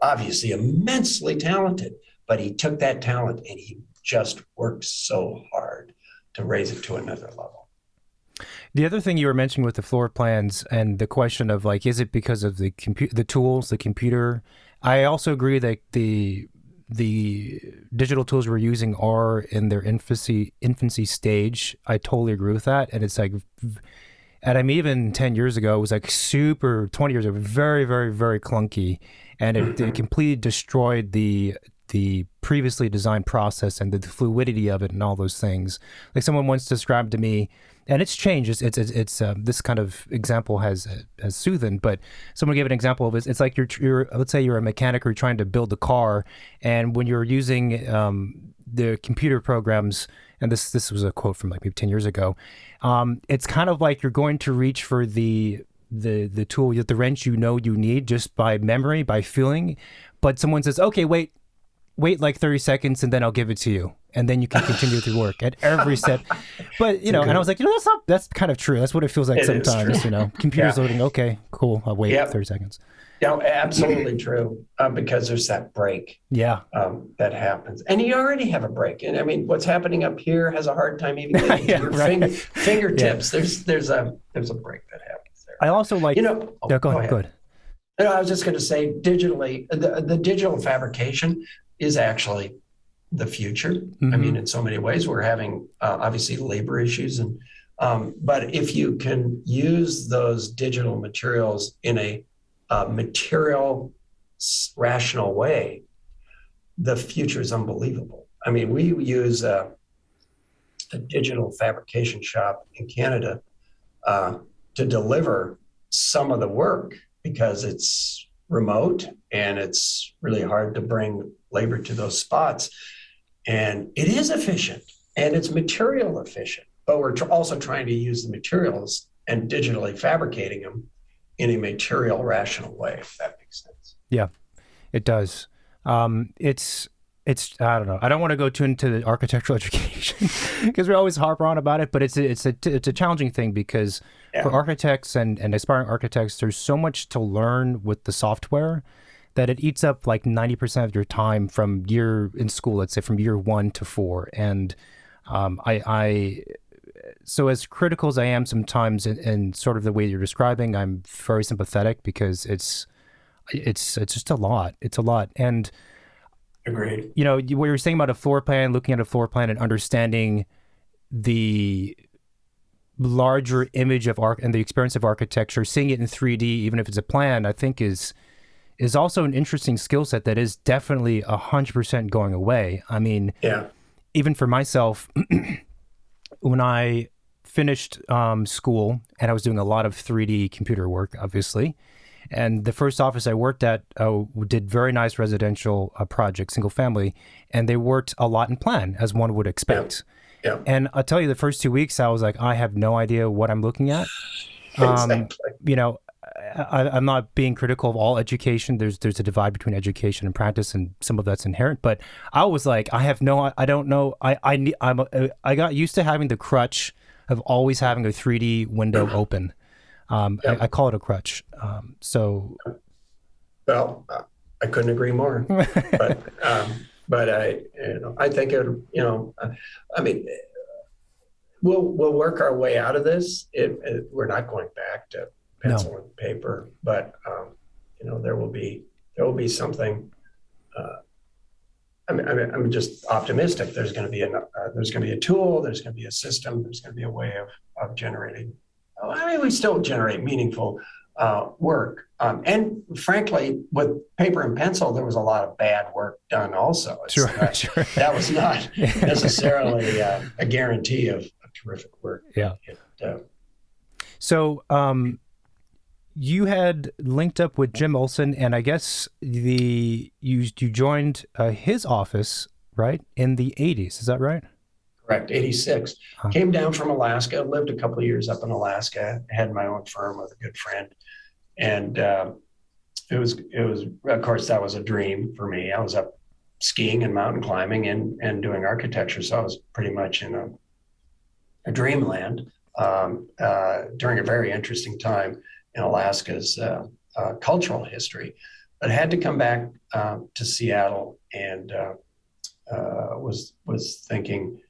obviously immensely talented, but he took that talent and he just worked so hard to raise it to another level. The other thing you were mentioning with the floor plans and the question of like, is it because of the tools, the computer? I also agree that the digital tools we're using are in their infancy stage. I totally agree with that. And it's like, and even 10 years ago, it was like 20 years ago, very, very, very clunky. And it completely destroyed the previously designed process and the fluidity of it and all those things. Like someone once described to me, and it's changed. It's this kind of example has soothed, but someone gave an example of it. It's like you're let's say you're a mechanic or you're trying to build a car, and when you're using the computer programs, and this was a quote from like maybe 10 years ago, it's kind of like you're going to reach for the tool, the wrench you need just by memory, by feeling, but someone says, okay, wait like 30 seconds and then I'll give it to you. And then you can continue with your work at every step. But, and I was like, that's kind of true. That's what it feels like sometimes, computers loading. Okay, cool. I'll wait 30 seconds. Yeah, absolutely true. Because there's that break. Yeah. That happens. And you already have a break. And I mean, what's happening up here has a hard time even getting to your fingertips. Yeah. There's a break that happens there. I also like, go ahead. I was just going to say digitally, the digital fabrication is actually the future. I mean, in so many ways, we're having obviously labor issues, and but if you can use those digital materials in a material rational way, the future is unbelievable. I mean, we use a digital fabrication shop in Canada to deliver some of the work because it's remote and it's really hard to bring labor to those spots. And it is efficient and it's material efficient, but we're also trying to use the materials and digitally fabricating them in a material rational way, if that makes sense. Yeah, it does. It's I don't know. I don't want to go too into the architectural education because we always harp on about it, but it's a challenging thing because for architects and aspiring architects, there's so much to learn with the software that it eats up like 90% of your time from year in school, let's say from year 1 to 4. And so as critical as I am sometimes in sort of the way you're describing, I'm very sympathetic because it's just a lot. It's a lot. And agreed. You know, what you were saying about a floor plan, looking at a floor plan and understanding the larger image of art and the experience of architecture, seeing it in 3D, even if it's a plan, I think is also an interesting skill set that is definitely 100% going away. I mean, even for myself, when I finished school and I was doing a lot of 3D computer work, obviously, and the first office I worked at did very nice residential projects, single family, and they worked a lot in plan, as one would expect. Yeah. And I'll tell you, the first 2 weeks, I was like, I have no idea what I'm looking at. Exactly. You know, I'm not being critical of all education. There's a divide between education and practice, and some of that's inherent. But I was like, I don't know. I got used to having the crutch of always having a 3D window open. I call it a crutch. Well, I couldn't agree more. But I think I mean, we'll work our way out of this. We're not going back to pencil and paper, but there will be something. I'm just optimistic. There's going to be a tool. There's going to be a system. There's going to be a way of generating. I mean, we still generate meaningful work. And frankly, with paper and pencil, there was a lot of bad work done also. Sure. That was not necessarily a guarantee of terrific work. Yeah. So you had linked up with Jim Olson, and I guess you joined his office, right, in the 80s. Is that right? Correct, 86. Came down from Alaska, lived a couple of years up in Alaska, had my own firm with a good friend. And it was, of course, that was a dream for me. I was up skiing and mountain climbing and doing architecture. So I was pretty much in a dreamland during a very interesting time in Alaska's cultural history. But I had to come back to Seattle and was thinking,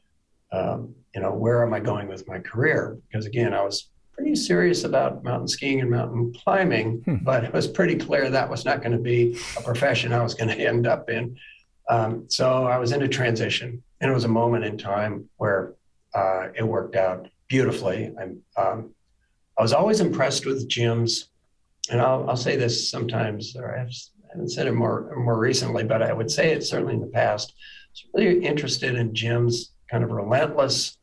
where am I going with my career? Because again, I was pretty serious about mountain skiing and mountain climbing, but it was pretty clear that was not going to be a profession I was going to end up in. So I was in a transition, and it was a moment in time where it worked out beautifully. I was always impressed with Jim's, and I'll say this sometimes, or I haven't said it more recently, but I would say it certainly in the past. I was really interested in Jim's kind of relentless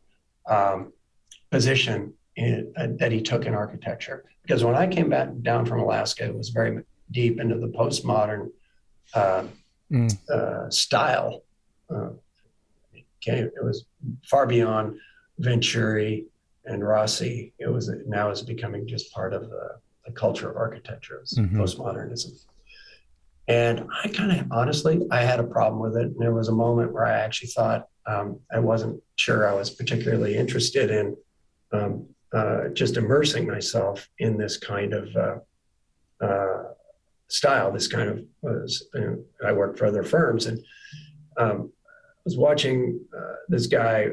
position that he took in architecture. Because when I came back down from Alaska, it was very deep into the postmodern style. It was far beyond Venturi and Rossi. Now is becoming just part of the culture of architecture, postmodernism. And I kind of, honestly, I had a problem with it. And there was a moment where I actually thought I wasn't sure I was particularly interested in just immersing myself in this kind of style. This kind of I worked for other firms, and I was watching this guy,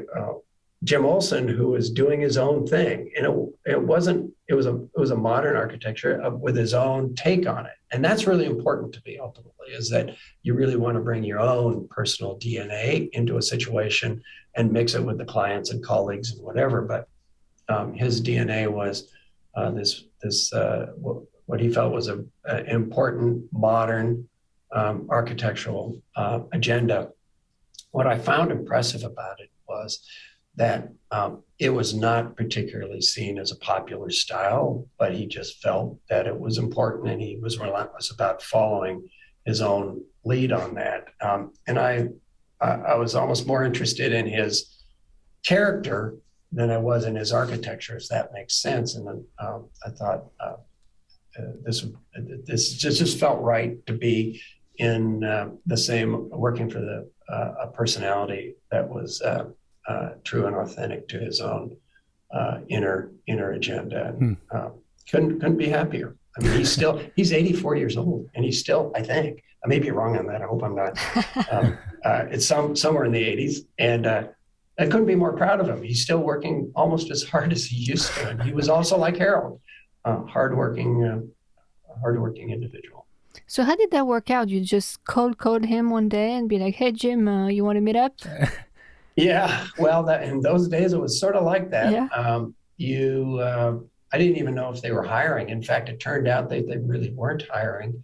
Jim Olson, who was doing his own thing. And it wasn't it was a modern architecture with his own take on it. And that's really important to me ultimately, is that you really want to bring your own personal DNA into a situation and mix it with the clients and colleagues and whatever. But his DNA was what he felt was an important modern architectural agenda. What I found impressive about it was that it was not particularly seen as a popular style, but he just felt that it was important, and he was relentless about following his own lead on that. And I was almost more interested in his character than I was in his architecture, if that makes sense. And then I thought this just felt right to be in the same, working for a personality that was true and authentic to his own inner agenda. And, couldn't be happier. I mean, he's 84 years old, and he's still, I think, I may be wrong on that. I hope I'm not. It's somewhere in the 80s, and I couldn't be more proud of him. He's still working almost as hard as he used to, and he was also like Harold, hardworking individual. So how did that work out? You just called him one day and be like, "Hey, Jim, you want to meet up?" Yeah, well, in those days it was sort of like that. Yeah. I didn't even know if they were hiring. In fact, it turned out they really weren't hiring.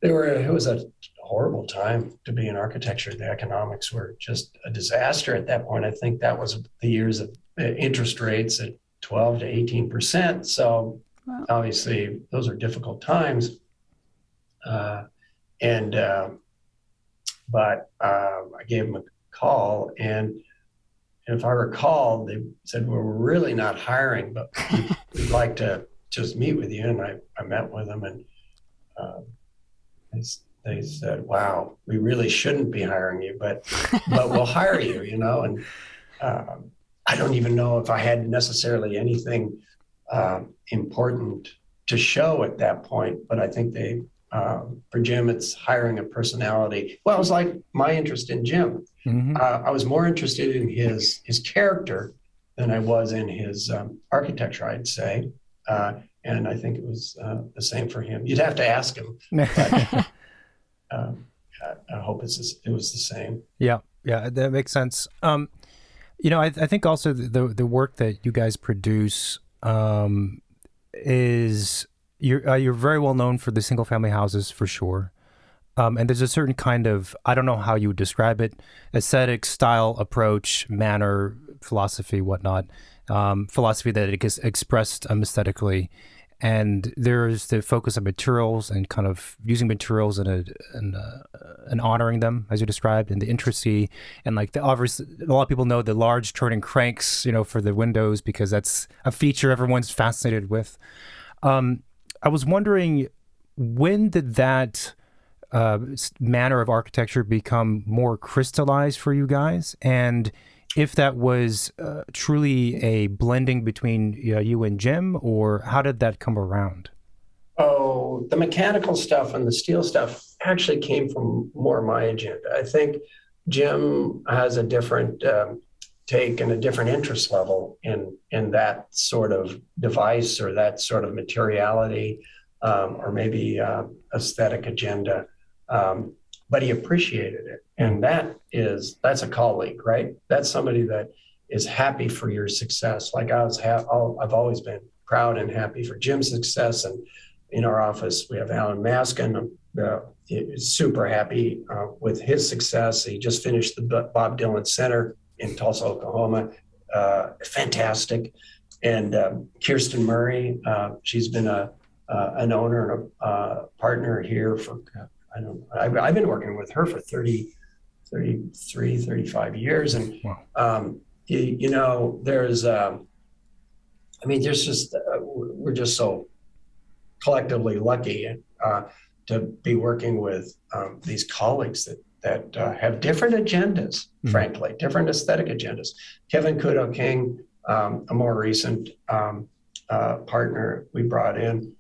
It was a horrible time to be in architecture. The economics were just a disaster at that point. I think that was the years of interest rates at 12 to 18%. So wow. Obviously those are difficult times. But I gave them a call, and if I recall, they said, well, we're really not hiring, but we'd like to just meet with you. And I met with them, and they said, wow, we really shouldn't be hiring you, but we'll hire you, And I don't even know if I had necessarily anything important to show at that point, but I think for Jim, it's hiring a personality. Well, it was like my interest in Jim. Mm-hmm. I was more interested in his character than I was in his architecture, I'd say. And I think it was the same for him. You'd have to ask him. But, I hope it was the same. Yeah, that makes sense. I think also the work that you guys produce is you're very well known for the single family houses, for sure. And there's a certain kind of, I don't know how you would describe it, aesthetic, style, approach, manner, philosophy, whatnot, philosophy that it gets expressed aesthetically. And there's the focus on materials and kind of using materials and honoring them, as you described, and the intricacy. And like obviously, a lot of people know the large turning cranks, for the windows, because that's a feature everyone's fascinated with. I was wondering, when did that manner of architecture become more crystallized for you guys? And if that was truly a blending between you and Jim, or how did that come around? Oh, the mechanical stuff and the steel stuff actually came from more my agenda. I think Jim has a different take and a different interest level in that sort of device or that sort of materiality, or maybe aesthetic agenda. But he appreciated it. And that's a colleague, right? That's somebody that is happy for your success. Like I've always been proud and happy for Jim's success. And in our office, we have Alan Maskin, super happy with his success. He just finished the Bob Dylan Center in Tulsa, Oklahoma. Fantastic. And Kirsten Murray, she's been an owner and a partner here for, I've been working with her for 33, 35 years. And, wow. We're just so collectively lucky to be working with these colleagues that have different agendas, mm-hmm. frankly, different aesthetic agendas. Kevin Kudo King, a more recent partner we brought in,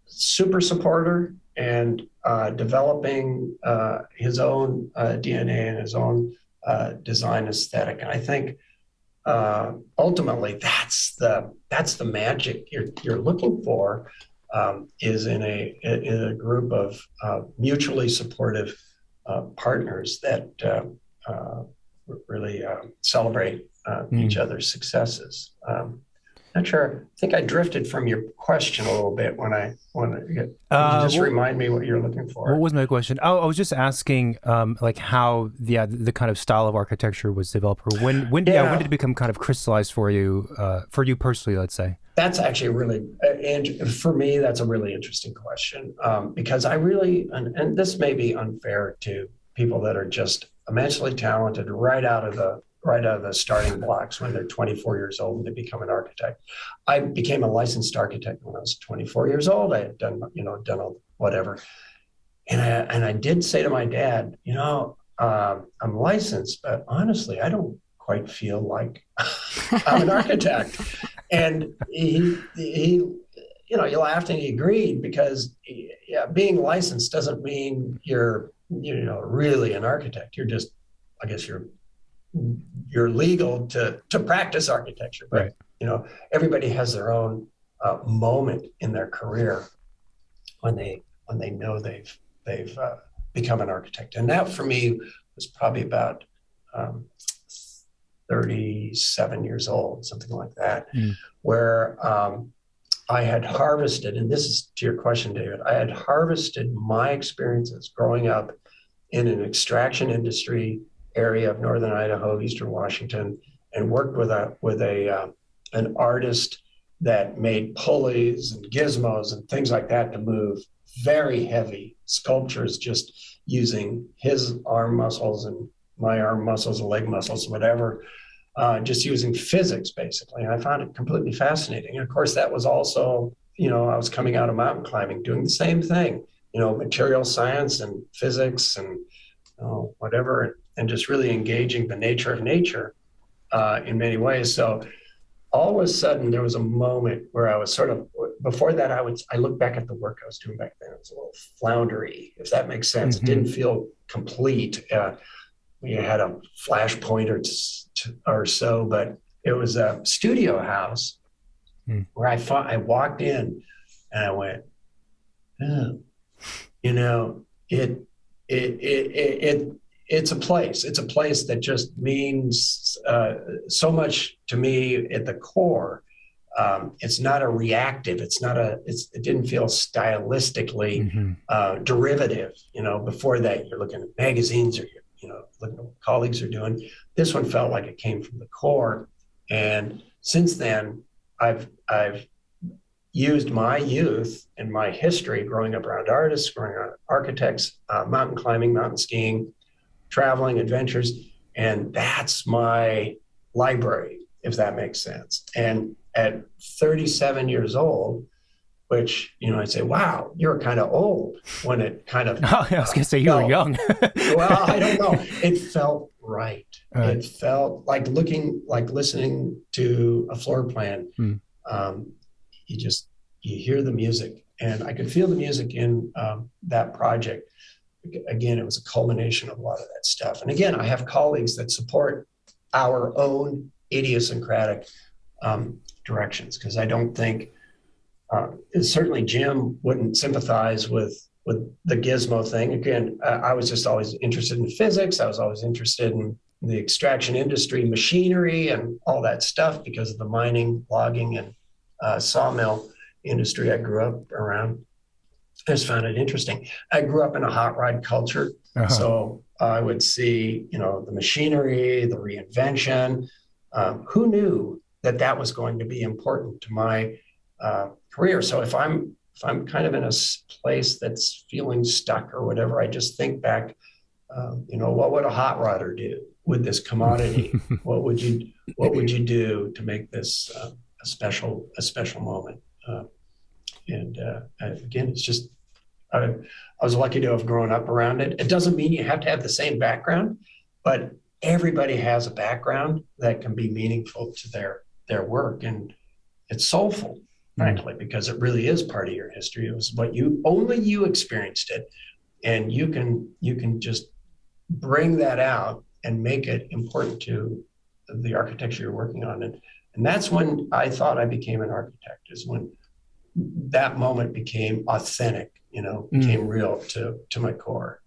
super supporter and developing his own DNA and his own design aesthetic. And I think ultimately, that's the magic you're looking for, is in a group of mutually supportive partners that really celebrate each other's successes. Not sure. I think I drifted from your question a little bit when I get. Could you just remind me what you're looking for? What was my question? Oh, I was just asking, like how the kind of style of architecture was developed, or when did it become kind of crystallized for you personally, let's say? That's actually really, and for me, that's a really interesting question, because I really, and this may be unfair to people that are just immensely talented right out of the starting blocks when they're 24 years old and they become an architect. I became a licensed architect when I was 24 years old. I had done all whatever. And I did say to my dad, I'm licensed, but honestly, I don't quite feel like I'm an architect. And he laughed and he agreed, because being licensed doesn't mean you're, really an architect. You're just, I guess you're legal to practice architecture, but right. Everybody has their own moment in their career when they know they've become an architect. And that for me was probably about 37 years old, something like that, where I had harvested, and this is to your question, David, I had harvested my experiences growing up in an extraction industry area of northern Idaho, eastern Washington, and worked with an artist that made pulleys and gizmos and things like that to move very heavy sculptures, just using his arm muscles and my arm muscles and leg muscles, whatever, just using physics, basically. And I found it completely fascinating. And of course, that was also, I was coming out of mountain climbing, doing the same thing, material science and physics and whatever, and just really engaging the nature of nature in many ways. So all of a sudden, there was a moment where I was sort of, before that, I look back at the work I was doing back then. It was a little floundery, if that makes sense. Mm-hmm. It didn't feel complete. We had a flashpoint or so, but it was a studio house where I walked in and I went, it's a place. It's a place that just means so much to me at the core. It's not a reactive. It didn't feel stylistically derivative. Before that, you're looking at magazines or looking at what colleagues are doing. This one felt like it came from the core. And since then, I've used my youth and my history growing up around artists, growing around architects, mountain climbing, mountain skiing, traveling, adventures, and that's my library, if that makes sense. And at 37 years old, which, I'd say, wow, you're kind of old, when it kind of... I was going to say you were young. Well, I don't know. It felt right. It felt like listening to a floor plan. You hear the music, and I could feel the music in that project. Again, it was a culmination of a lot of that stuff. And again, I have colleagues that support our own idiosyncratic directions, because I don't think, certainly Jim wouldn't sympathize with the gizmo thing. Again, I was just always interested in physics. I was always interested in the extraction industry, machinery, and all that stuff because of the mining, logging, and sawmill industry I grew up around. I just found it interesting. I grew up in a hot rod culture. So I would see, the machinery, the reinvention. Who knew that was going to be important to my career? So if I'm kind of in a place that's feeling stuck or whatever, I just think back, what would a hot rodder do with this commodity? What would you do to make this a special moment? And again, it's just, I was lucky to have grown up around it. It doesn't mean you have to have the same background, but everybody has a background that can be meaningful to their work. And it's soulful, frankly, because it really is part of your history. It was what only you experienced it. And you can just bring that out and make it important to the architecture you're working on. And that's when I thought I became an architect, is when that moment became authentic, became real to my core.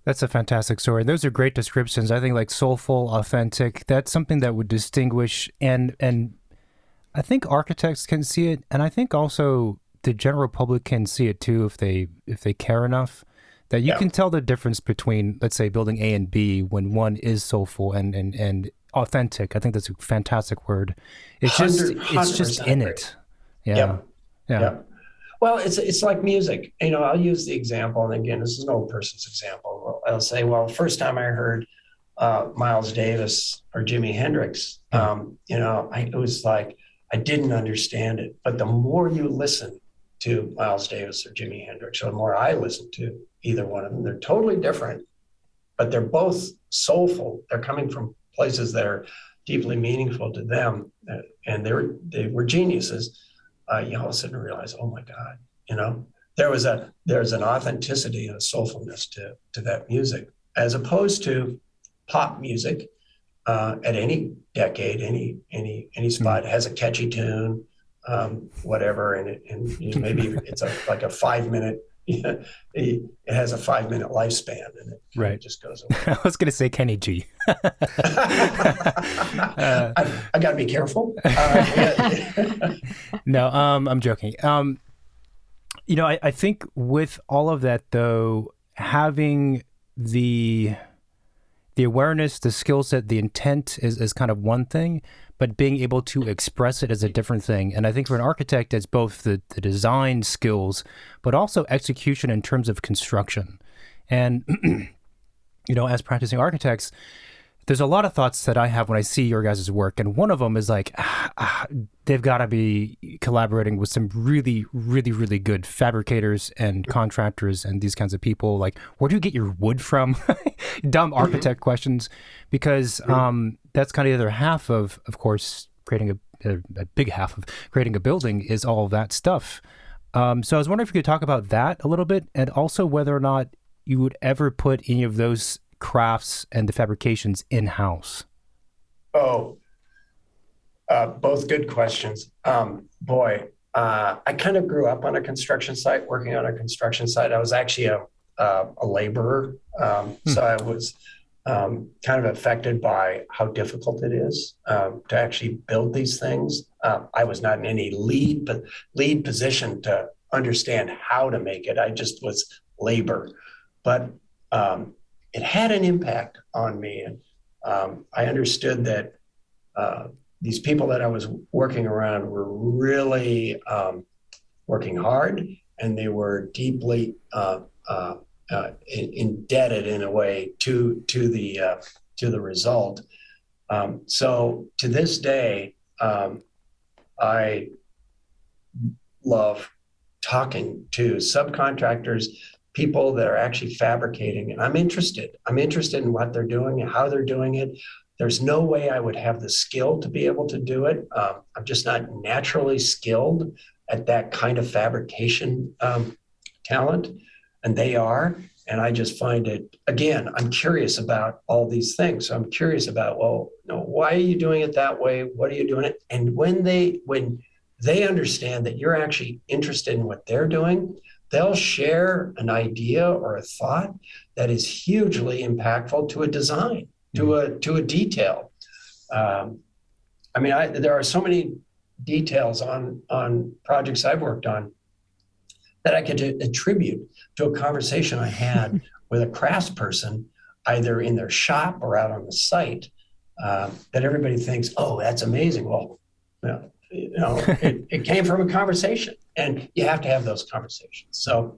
That's a fantastic story. Those are great descriptions. I think like soulful, authentic, that's something that would distinguish, and I think architects can see it, and I think also the general public can see it too if they care enough. That you can tell the difference between, let's say, building A and B when one is soulful and authentic. I think that's a fantastic word. It's just in it. Yeah. Well, it's like music. I'll use the example, and again, this is an old person's example. I'll say, well, first time I heard Miles Davis or Jimi Hendrix, it was like I didn't understand it. But the more you listen to Miles Davis or Jimi Hendrix, or the more I listen to either one of them, they're totally different, but they're both soulful. They're coming from places that are deeply meaningful to them, and they were geniuses. You all of a sudden realize, oh my God, there's an authenticity and a soulfulness to that music, as opposed to pop music at any decade, any spot has a catchy tune, whatever, and maybe it's like a 5 minute. It has a 5 minute lifespan, and it just goes away. I was going to say Kenny G. I got to be careful. No, I'm joking. I think with all of that, though, having the awareness, the skill set, the intent is kind of one thing, but being able to express it is a different thing. And I think for an architect, it's both the design skills, but also execution in terms of construction. And, as practicing architects, there's a lot of thoughts that I have when I see your guys' work. And one of them is like, they've got to be collaborating with some really, really, really good fabricators and contractors and these kinds of people. Like, where do you get your wood from? Dumb architect questions, because that's kind of the other half of course, creating a big half of creating a building is all that stuff. So I was wondering if you could talk about that a little bit, and also whether or not you would ever put any of those crafts and the fabrications in-house. Both good questions. I kind of grew up on a construction site, working on a construction site. I was actually a laborer, so I was kind of affected by how difficult it is to actually build these things. I was not in any lead position to understand how to make it. I just was labor, but it had an impact on me, and I understood that these people that I was working around were really working hard, and they were deeply indebted in a way to the result. So to this day, I love talking to subcontractors, people that are actually fabricating, and I'm interested in what they're doing and how they're doing it. There's no way I would have the skill to be able to do it. I'm just not naturally skilled at that kind of fabrication talent, and they are. And I just find it, again, I'm curious about all these things. So I'm curious about, why are you doing it that way? What are you doing it? And when they understand that you're actually interested in what they're doing, they'll share an idea or a thought that is hugely impactful to a design, to a detail. There are so many details on projects I've worked on that I could attribute to a conversation I had with a craftsperson, either in their shop or out on the site, that everybody thinks, oh, that's amazing. Well, it came from a conversation, and you have to have those conversations. So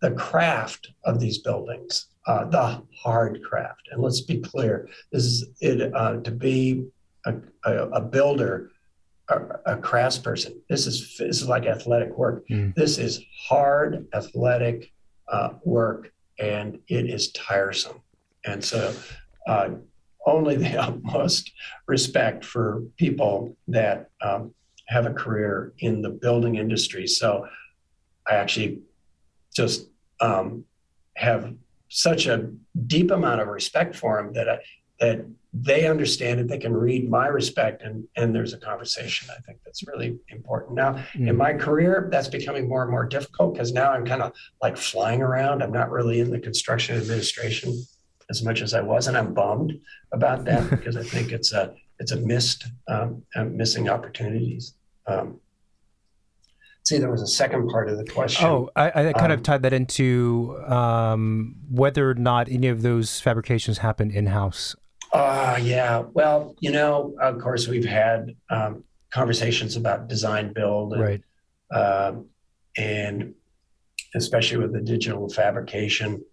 the craft of these buildings, the hard craft, and let's be clear, this is it, to be a builder, a craftsperson. This is like athletic work. This is hard athletic work, and it is tiresome. And so only the utmost respect for people that have a career in the building industry. So I actually just have such a deep amount of respect for them that they understand it, they can read my respect, and there's a conversation. I think that's really important. Now, in my career, that's becoming more and more difficult because now I'm kind of like flying around. I'm not really in the construction administration as much as I was, and I'm bummed about that because I think it's a missing opportunities. See, there was a second part of the question. Oh, I kind of tied that into whether or not any of those fabrications happen in-house. Yeah. Well, of course, we've had conversations about design build, and especially with the digital fabrication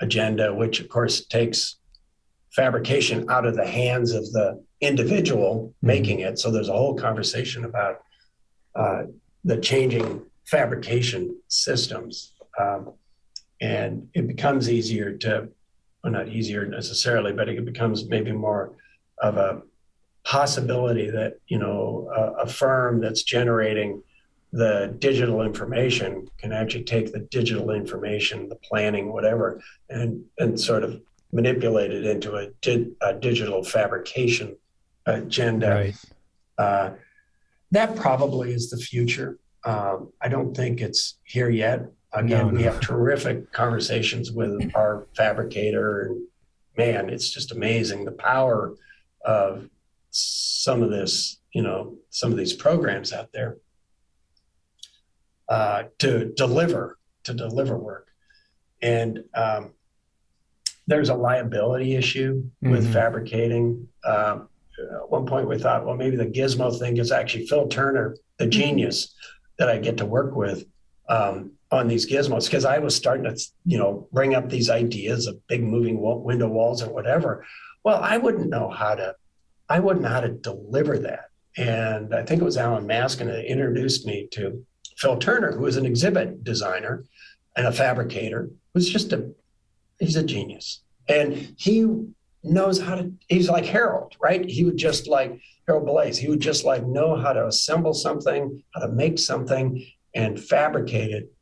agenda, which of course takes fabrication out of the hands of the individual making it. So there's a whole conversation about the changing fabrication systems. And it becomes easier to, well, not easier necessarily, but it becomes maybe more of a possibility that, a firm that's generating the digital information can actually take the digital information, the planning, whatever, and sort of manipulate it into a digital fabrication agenda. Right. That probably is the future. I don't think it's here yet. Again, we have terrific conversations with our fabricator, and man, it's just amazing the power of some of this, some of these programs out there to deliver work. And there's a liability issue with fabricating. At one point we thought, well, maybe the gizmo thing is actually Phil Turner, the genius that I get to work with on these gizmos, because I was starting to, bring up these ideas of big moving window walls or whatever. Well, I wouldn't know how to deliver that. And I think it was Alan Maskin that introduced me to Phil Turner, who was an exhibit designer and a fabricator, he's a genius. And he knows he's like Harold, right? He would just like Harold Blaze. He would just like know how to assemble something, how to make something and fabricate it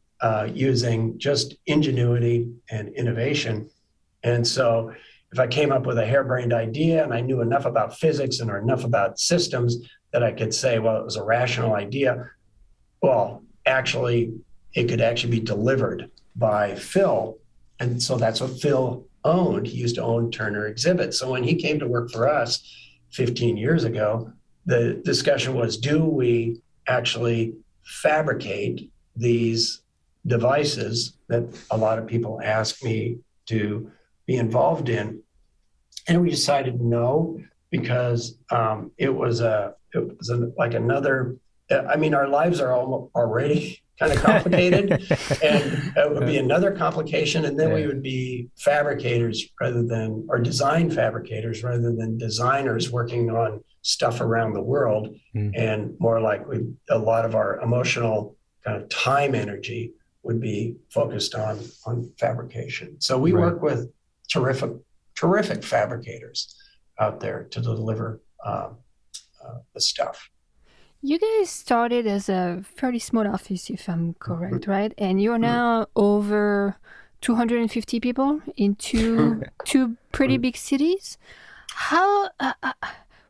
using just ingenuity and innovation. And so if I came up with a harebrained idea and I knew enough about physics or enough about systems that I could say, well, it was a rational idea. Well, actually, it could actually be delivered by Phil. And so that's what Phil owned. He used to own Turner Exhibit. So when he came to work for us 15 years ago, the discussion was, do we actually fabricate these devices that a lot of people ask me to be involved in? And we decided no, because it was like another, our lives are already kind of complicated, and it would be another complication. And then we would be fabricators or design fabricators rather than designers working on stuff around the world, and more like a lot of our emotional kind of time energy would be focused on fabrication. So we work with terrific fabricators out there to deliver the stuff. You guys started as a fairly small office, if I'm correct, right? And you're now over 250 people in two pretty big cities. How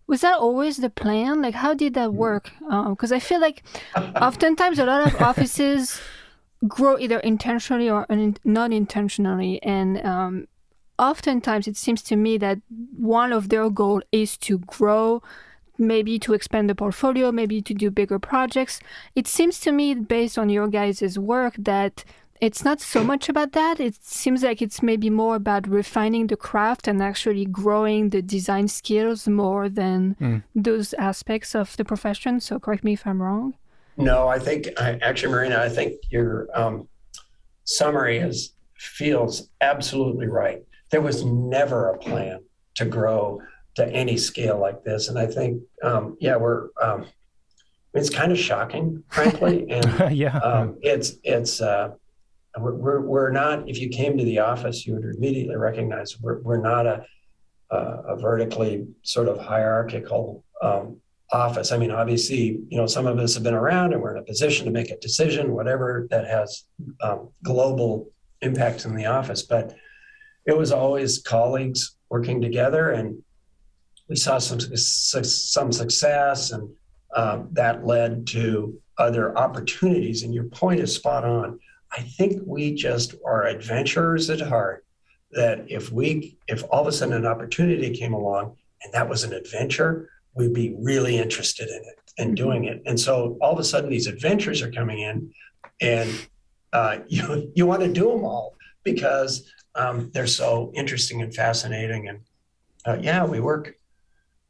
was that always the plan? Like, how did that work? Because I feel like oftentimes a lot of offices grow either intentionally or not intentionally, and oftentimes it seems to me that one of their goals is to grow, maybe to expand the portfolio, maybe to do bigger projects. It seems to me, based on your guys' work, that it's not so much about that. It seems like it's maybe more about refining the craft and actually growing the design skills more than those aspects of the profession. So correct me if I'm wrong. No, actually, Marina, I think your summary feels absolutely right. There was never a plan to grow to any scale like this. And I think, it's kind of shocking, frankly. And we're not, if you came to the office, you would immediately recognize we're not a vertically sort of hierarchical office. I mean, obviously, some of us have been around and we're in a position to make a decision, whatever that has global impacts in the office. But it was always colleagues working together. And we saw some success, and that led to other opportunities. And your point is spot on. I think we just are adventurers at heart, that if all of a sudden an opportunity came along and that was an adventure, we'd be really interested in it and doing it. And so all of a sudden these adventures are coming in, and you want to do them all because they're so interesting and fascinating. And we work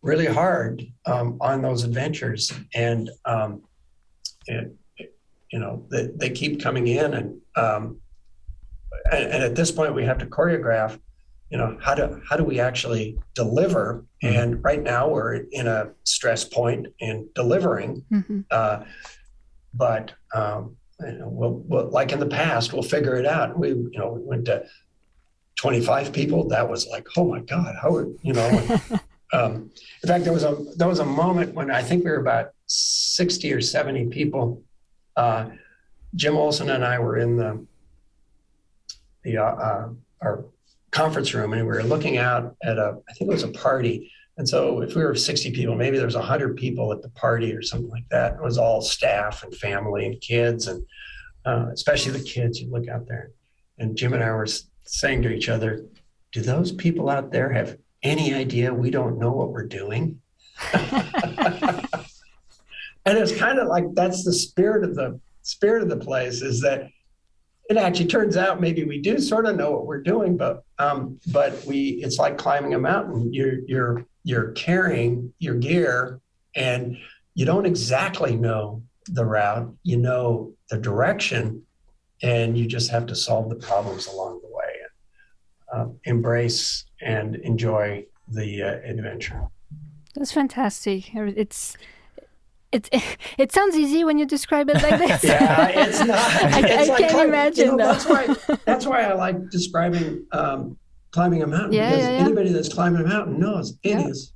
really hard on those adventures, and they keep coming in, and at this point we have to choreograph, how do we actually deliver? And right now we're in a stress point in delivering, but we'll, like in the past, we'll figure it out. We went to 25 people. That was like, oh my God, how are, in fact, there was a moment when I think we were about 60 or 70 people. Jim Olson and I were in our conference room, and we were looking out at I think it was a party. And so if we were 60 people, maybe there was 100 people at the party or something like that. It was all staff and family and kids, and especially the kids. You look out there, and Jim and I were saying to each other, do those people out there have any idea we don't know what we're doing? And it's kind of like, that's the spirit of the place, is that it actually turns out maybe we do sort of know what we're doing, but it's like climbing a mountain. You're carrying your gear, and you don't exactly know the route, you know the direction, and you just have to solve the problems along the way, and embrace and enjoy the adventure. That's fantastic. It sounds easy when you describe it like this. Yeah, it's not. I can't imagine. That's why I like describing climbing a mountain, because anybody that's climbing a mountain knows it is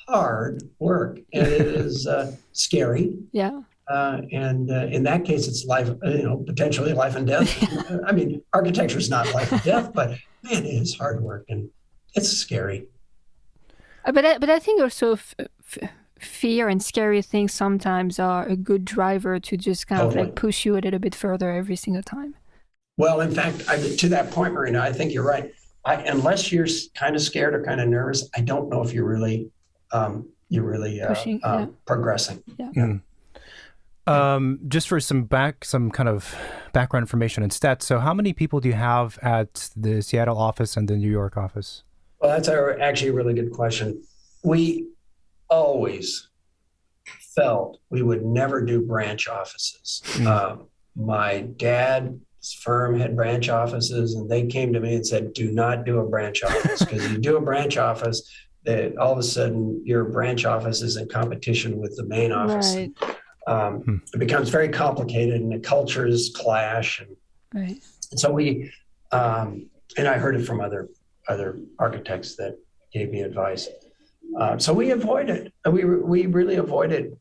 hard work, and it is scary. Yeah. And in that case, it's life, potentially life and death. I mean, architecture is not life and death, but man, it is hard work, and it's scary. But I think also fear and scary things sometimes are a good driver to just kind of like push you a little bit further every single time. Well, in fact, to that point, Marina, I think you're right. Unless you're kind of scared or kind of nervous, I don't know if you're really pushing, progressing. Yeah. Just for some kind of background information and stats. So how many people do you have at the Seattle office and the New York office? Well, that's actually a really good question. We always felt we would never do branch offices. My dad's firm had branch offices, and they came to me and said, do not do a branch office, because you do a branch office, that all of a sudden your branch office is in competition with the main office. Right. It becomes very complicated, and the cultures clash. And so we, and I heard it from other architects that gave me advice. So we avoided. We really avoided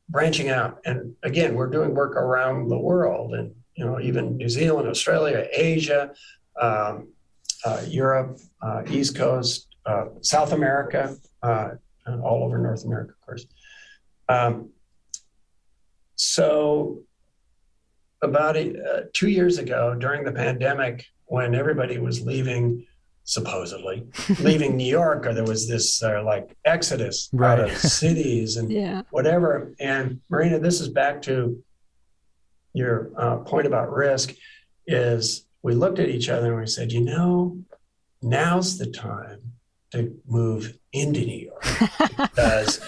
branching out. And again, we're doing work around the world, and even New Zealand, Australia, Asia, Europe, East Coast, South America, and all over North America, of course. So about 2 years ago, during the pandemic, when everybody was supposedly leaving New York, or there was this exodus out of cities and whatever. And Marina, this is back to your point about risk, is we looked at each other and we said, now's the time to move into New York, because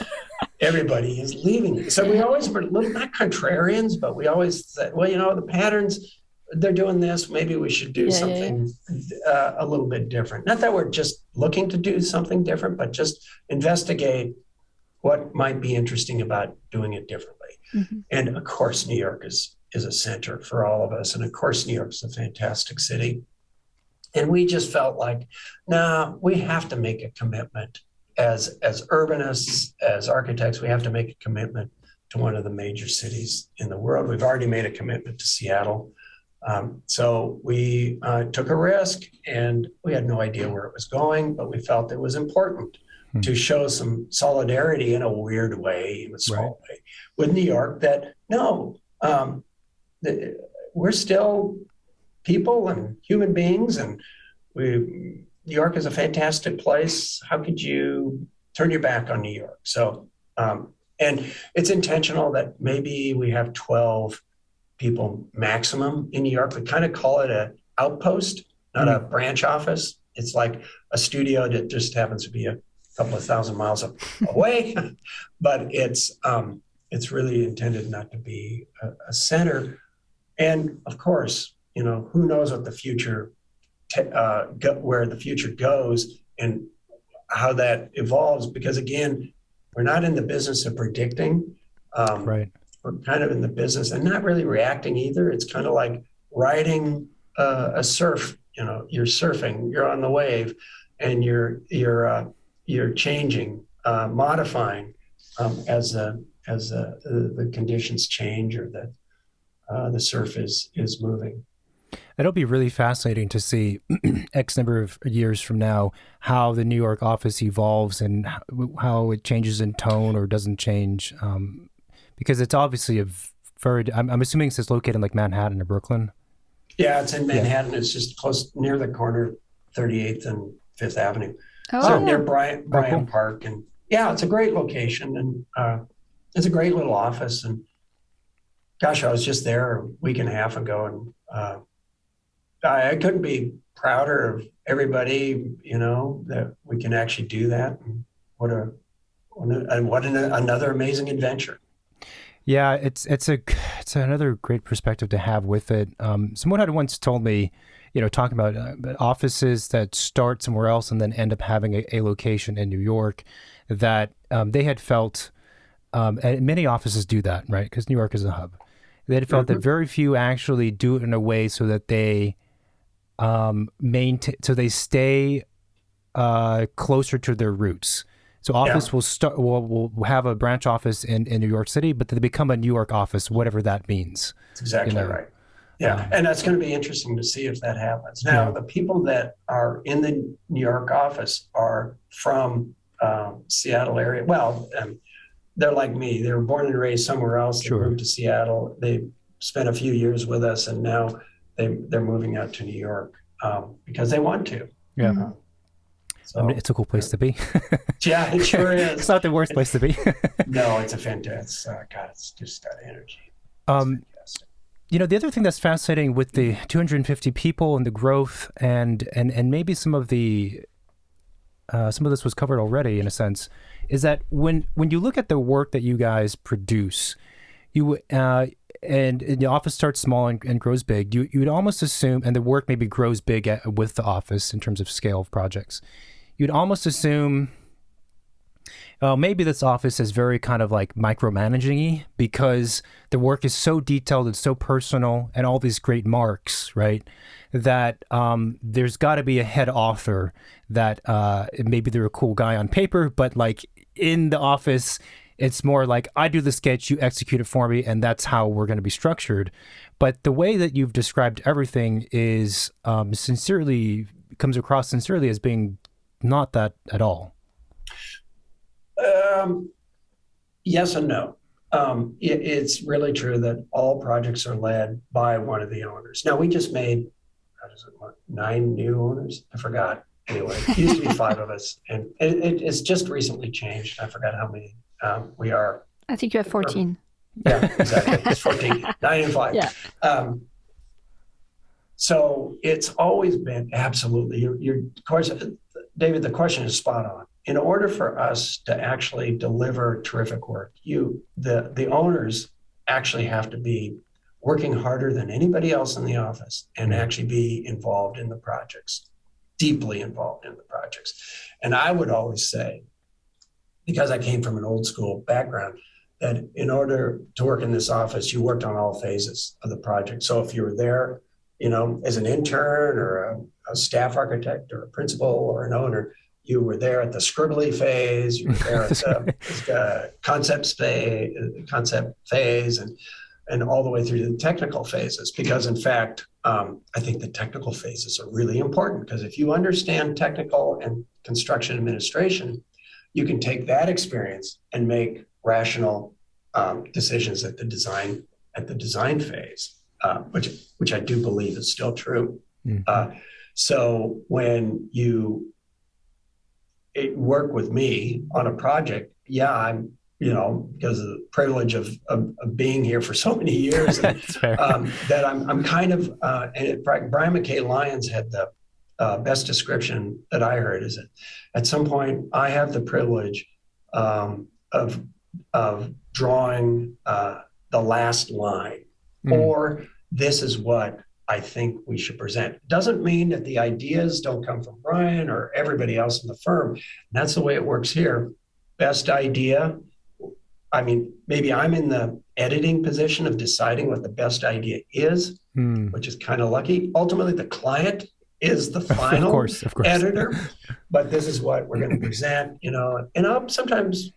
everybody is leaving. So we always were not contrarians, but we always said, well, the patterns, they're doing this, maybe we should do something a little bit different. Not that we're just looking to do something different, but just investigate what might be interesting about doing it differently. Mm-hmm. And of course, New York is a center for all of us. And of course, New York's a fantastic city. And we just felt like, we have to make a commitment as urbanists, as architects. We have to make a commitment to one of the major cities in the world. We've already made a commitment to Seattle. So we took a risk, and we had no idea where it was going, but we felt it was important to show some solidarity in a weird way, in a small way, with New York, that no, we're still people and human beings, and New York is a fantastic place. How could you turn your back on New York? So, and it's intentional that maybe we have 12 people maximum in New York. We kind of call it an outpost, not a branch office. It's like a studio that just happens to be a couple of thousand miles away, but it's really intended not to be a center. And of course, who knows what the future, where the future goes and how that evolves, because again, we're not in the business of predicting. Right. We're kind of in the business and not really reacting either. It's kind of like riding a surf. You're surfing, you're on the wave, and you're changing, modifying as the conditions change or the surf is moving. It'll be really fascinating to see X number of years from now how the New York office evolves and how it changes in tone or doesn't change. Because it's obviously I'm assuming it's located in like Manhattan or Brooklyn. Yeah, it's in Manhattan. Yeah. It's just close near the corner, 38th and 5th Avenue. Oh, so yeah. Near Bryant Park. And yeah, it's a great location, and it's a great little office. And gosh, I was just there a week and a half ago, and I couldn't be prouder of everybody, that we can actually do that. And what another amazing adventure. Yeah, it's another great perspective to have with it. Someone had once told me, talking about offices that start somewhere else and then end up having a location in New York, that they had felt, and many offices do that, right? Because New York is a hub. They had felt that very few actually do it in a way so that they they stay closer to their roots. So office will have a branch office in New York City, but they become a New York office, whatever that means. That's exactly right. Yeah, and that's going to be interesting to see if that happens. Now, the people that are in the New York office are from Seattle area. Well, they're like me. They were born and raised somewhere else. They moved to Seattle. They spent a few years with us, and now they're moving out to New York because they want to. Yeah. So, it's a cool place to be. Yeah, it sure is. It's not the worst place to be. No, it's a fantastic. God, it's just got energy. The other thing that's fascinating with the 250 people and the growth, and maybe some of this was covered already in a sense, is that when you look at the work that you guys produce, and the office starts small and grows big, you would almost assume, and the work maybe grows big with the office in terms of scale of projects. You'd almost assume, maybe this office is very kind of like micromanaging-y because the work is so detailed and so personal and all these great marks, right? That there's got to be a head author that maybe they're a cool guy on paper, but like in the office, it's more like, I do the sketch, you execute it for me, and that's how we're going to be structured. But the way that you've described everything is comes across sincerely as being not that at all. Yes and no. It's really true that all projects are led by one of the owners. Now, we just made 9 new owners. I forgot. Anyway, it used to be 5 of us, and it's just recently changed. I forgot how many we are. I think you have 14. Yeah, exactly. It's 14, 9 and 5. Yeah. So it's always been absolutely. Of course, David, the question is spot on. In order for us to actually deliver terrific work, the owners actually have to be working harder than anybody else in the office and actually be involved in the projects, deeply involved in the projects. And I would always say, because I came from an old school background, that in order to work in this office, you worked on all phases of the project. So if you were there, as an intern or a staff architect or a principal or an owner, you were there at the scribbly phase, you were there at the concept phase, and all the way through to the technical phases. Because in fact, I think the technical phases are really important, because if you understand technical and construction administration, you can take that experience and make rational decisions at the design phase, which I do believe is still true. So when you work with me on a project, I'm, because of the privilege of being here for so many years, that I'm kind of, and Brian McKay Lyons had the best description that I heard, is that at some point I have the privilege of drawing the last line, or this is what I think we should present. It doesn't mean that the ideas don't come from Brian or everybody else in the firm. And that's the way it works here. Best idea. I mean, maybe I'm in the editing position of deciding what the best idea is, which is kind of lucky. Ultimately, the client is the final of course. editor, but this is what we're going to present, and I'll sometimes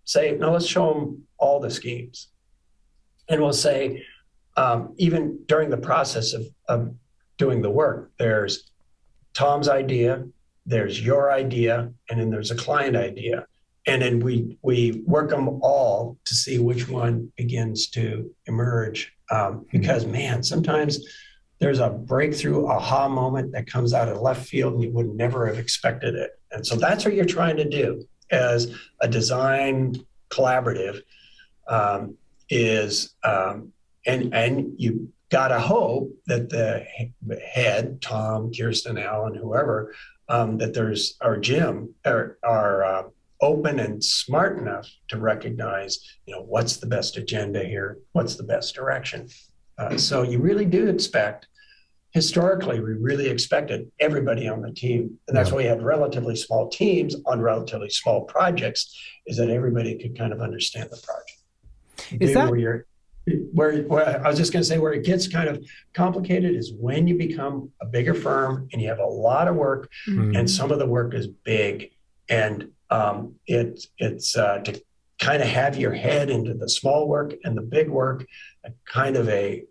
say, no, let's show them all the schemes. And we'll say, even during the process of doing the work, there's Tom's idea, there's your idea, and then there's a client idea. And then we work them all to see which one begins to emerge. Because, man, sometimes there's a breakthrough aha moment that comes out of left field and you would never have expected it. And so that's what you're trying to do as a design collaborative, and you gotta hope that the head, Tom, Kirsten, Alan, whoever, or Jim, are open and smart enough to recognize, what's the best agenda here, what's the best direction. So you really do expect, historically, we really expected everybody on the team, and that's why we had relatively small teams on relatively small projects, is that everybody could kind of understand the project. Is that where I was just going to say, where it gets kind of complicated is when you become a bigger firm and you have a lot of work, and some of the work is big, and it's to kind of have your head into the small work and the big work, kind of a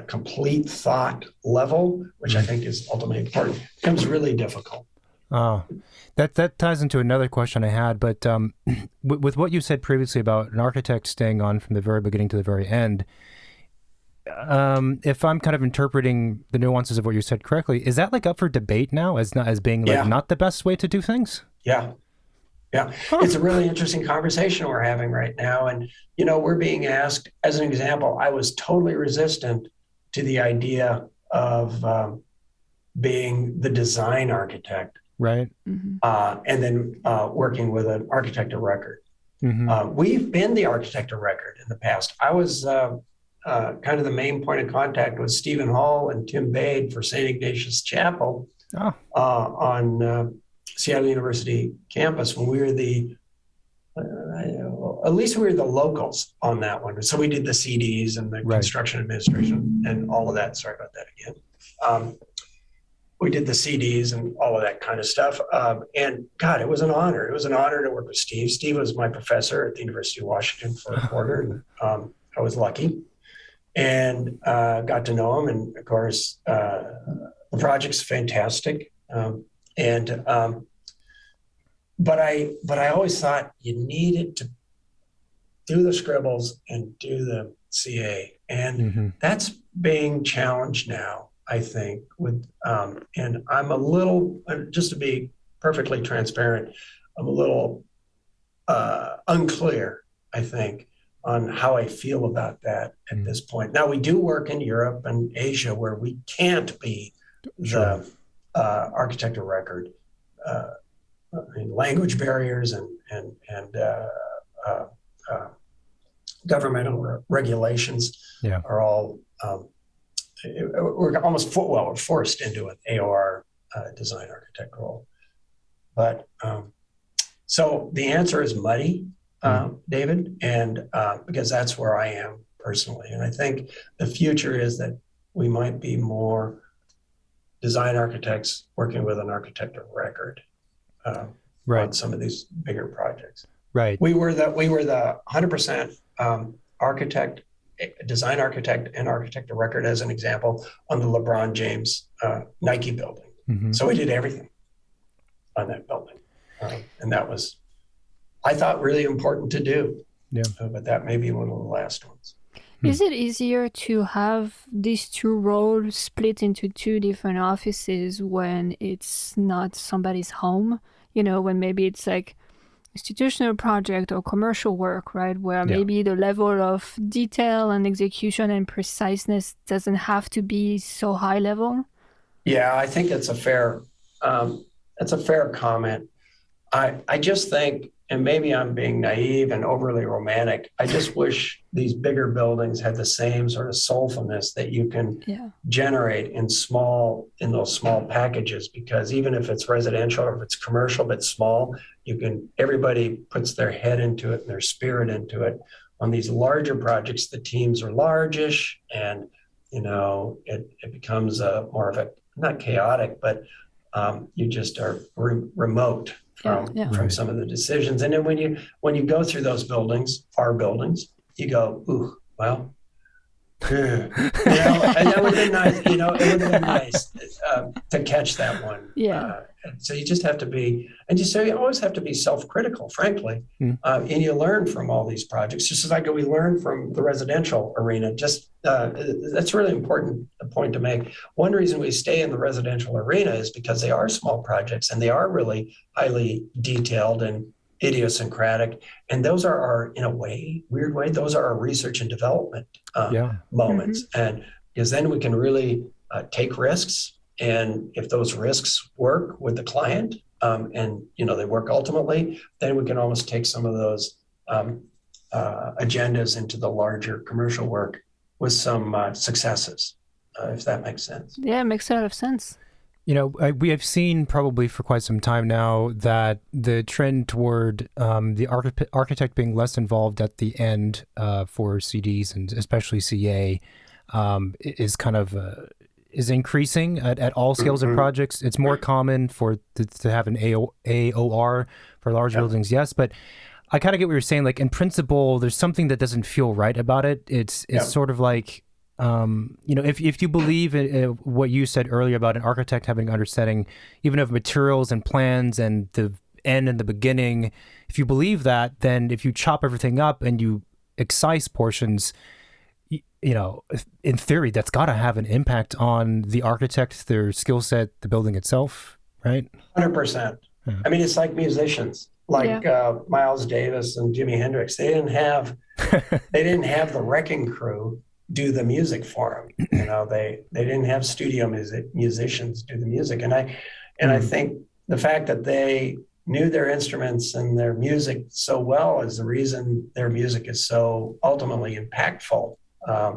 complete thought level, which I think is ultimately important, becomes really difficult. Oh, that ties into another question I had, but with what you said previously about an architect staying on from the very beginning to the very end, if I'm kind of interpreting the nuances of what you said correctly, is that up for debate now as being not the best way to do things? Yeah. It's a really interesting conversation we're having right now. And, we're being asked, as an example, I was totally resistant to the idea of being the design architect. Right. And then working with an architect of record. We've been the architect of record in the past. I was kind of the main point of contact with Stephen Hall and Tim Bade for St. Ignatius Chapel on Seattle University campus, when we were at least we were the locals on that one. So we did the CDs and the construction administration and all of that. Sorry about that again. We did the CDs and all of that kind of stuff. And God, it was an honor. It was an honor to work with Steve. Steve was my professor at the University of Washington for a quarter. And I was lucky and got to know him. And of course, the project's fantastic. But I always thought you needed to do the scribbles and do the CA. And that's being challenged now, I think, with, and I'm a little, just to be perfectly transparent, I'm a little unclear, I think, on how I feel about that at this point. Now, we do work in Europe and Asia where we can't be the architect of record. Language barriers and governmental regulations are all, we're almost we're forced into an AOR design architect role. But so the answer is muddy, David, and because that's where I am personally. And I think the future is that we might be more design architects working with an architect of record on some of these bigger projects. Right. We were the 100% architect a design architect and architect of record, as an example, on the LeBron James Nike building. Mm-hmm. So we did everything on that building. And that was, I thought, really important to do. Yeah. But that may be one of the last ones. Is it easier to have these two roles split into two different offices when it's not somebody's home? When maybe it's like institutional project or commercial work, right? Where maybe the level of detail and execution and preciseness doesn't have to be so high level? Yeah, I think that's a fair comment. I just think, and maybe I'm being naive and overly romantic, I just wish these bigger buildings had the same sort of soulfulness that you can generate in those small packages, because even if it's residential or if it's commercial but small, everybody puts their head into it and their spirit into it. On these larger projects, the teams are largish, and it becomes more of a, not chaotic, but you just are remote from some of the decisions. And then when you go through those buildings, our buildings, you go, ooh, well, and that would have been nice. It would have been nice to catch that one. Yeah. So you just have to be, you always have to be self-critical, frankly. And you learn from all these projects, just like we learn from the residential arena. That's a really important point to make. One reason we stay in the residential arena is because they are small projects and they are really highly detailed and idiosyncratic. And those are in a weird way, those are our research and development moments. Mm-hmm. And because then we can really take risks. And if those risks work with the client and they work ultimately, then we can almost take some of those agendas into the larger commercial work with some successes, if that makes sense. Yeah, it makes a lot of sense. We have seen probably for quite some time now that the trend toward the architect being less involved at the end for CDs and especially CA is kind of is increasing at all scales of projects. It's more common to have an AOR for large buildings, yes, but I kind of get what you're saying. Like in principle, there's something that doesn't feel right about it. It's sort of like, if you believe in what you said earlier about an architect having understanding even of materials and plans and the end and the beginning, if you believe that, then if you chop everything up and you excise portions, in theory, that's got to have an impact on the architect, their skill set, the building itself, right? 100%. Yeah. I mean, it's like musicians, like Miles Davis and Jimi Hendrix. They didn't have the wrecking crew do the music for them. They didn't have studio musicians do the music. And I think the fact that they knew their instruments and their music so well is the reason their music is so ultimately impactful. I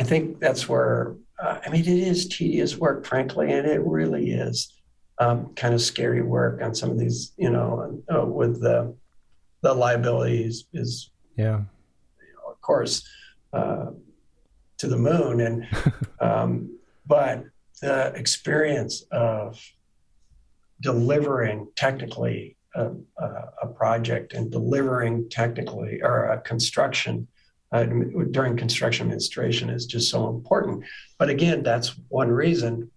think that's where, it is tedious work, frankly, and it really is kind of scary work on some of these, with the liabilities is, of course, to the moon. And, but the experience of delivering technically a project and delivering technically or a construction during construction administration is just so important. But again, that's one reason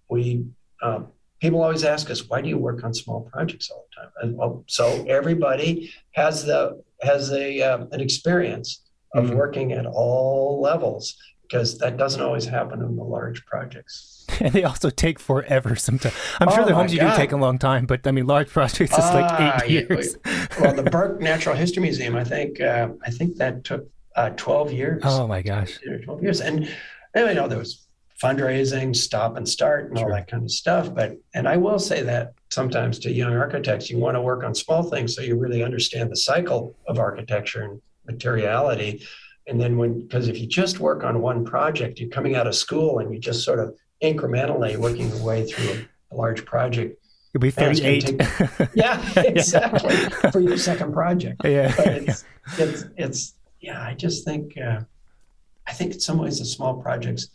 people always ask us, why do you work on small projects all the time? And, well, so everybody has an experience of working at all levels, because that doesn't always happen in the large projects. And they also take forever sometimes. I'm sure the homes you do take a long time, but large projects is like 8 years. Well, the Burke Natural History Museum, I think that took 12 years. Oh my gosh. 12 years. And there was fundraising, stop and start and all that kind of stuff. And I will say that sometimes to young architects, you want to work on small things so you really understand the cycle of architecture and materiality. And then because if you just work on one project, you're coming out of school and you just sort of incrementally working your way through a large project. You'll be 38. Exactly. For your second project. Yeah. But it's I just think, I think in some ways the small projects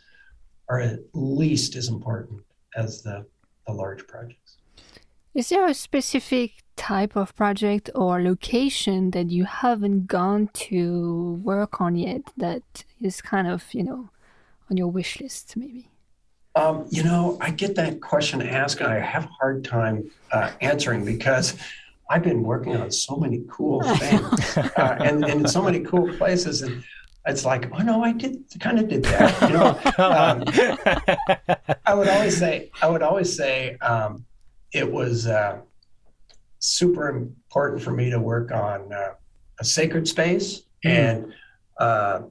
are at least as important as the large projects. Is there a specific type of project or location that you haven't gone to work on yet that is kind of, on your wish list, maybe? I get that question asked, and I have a hard time answering because I've been working on so many cool things and in so many cool places, and it's like, oh no, I kind of did that. I would always say, it was super important for me to work on a sacred space, and I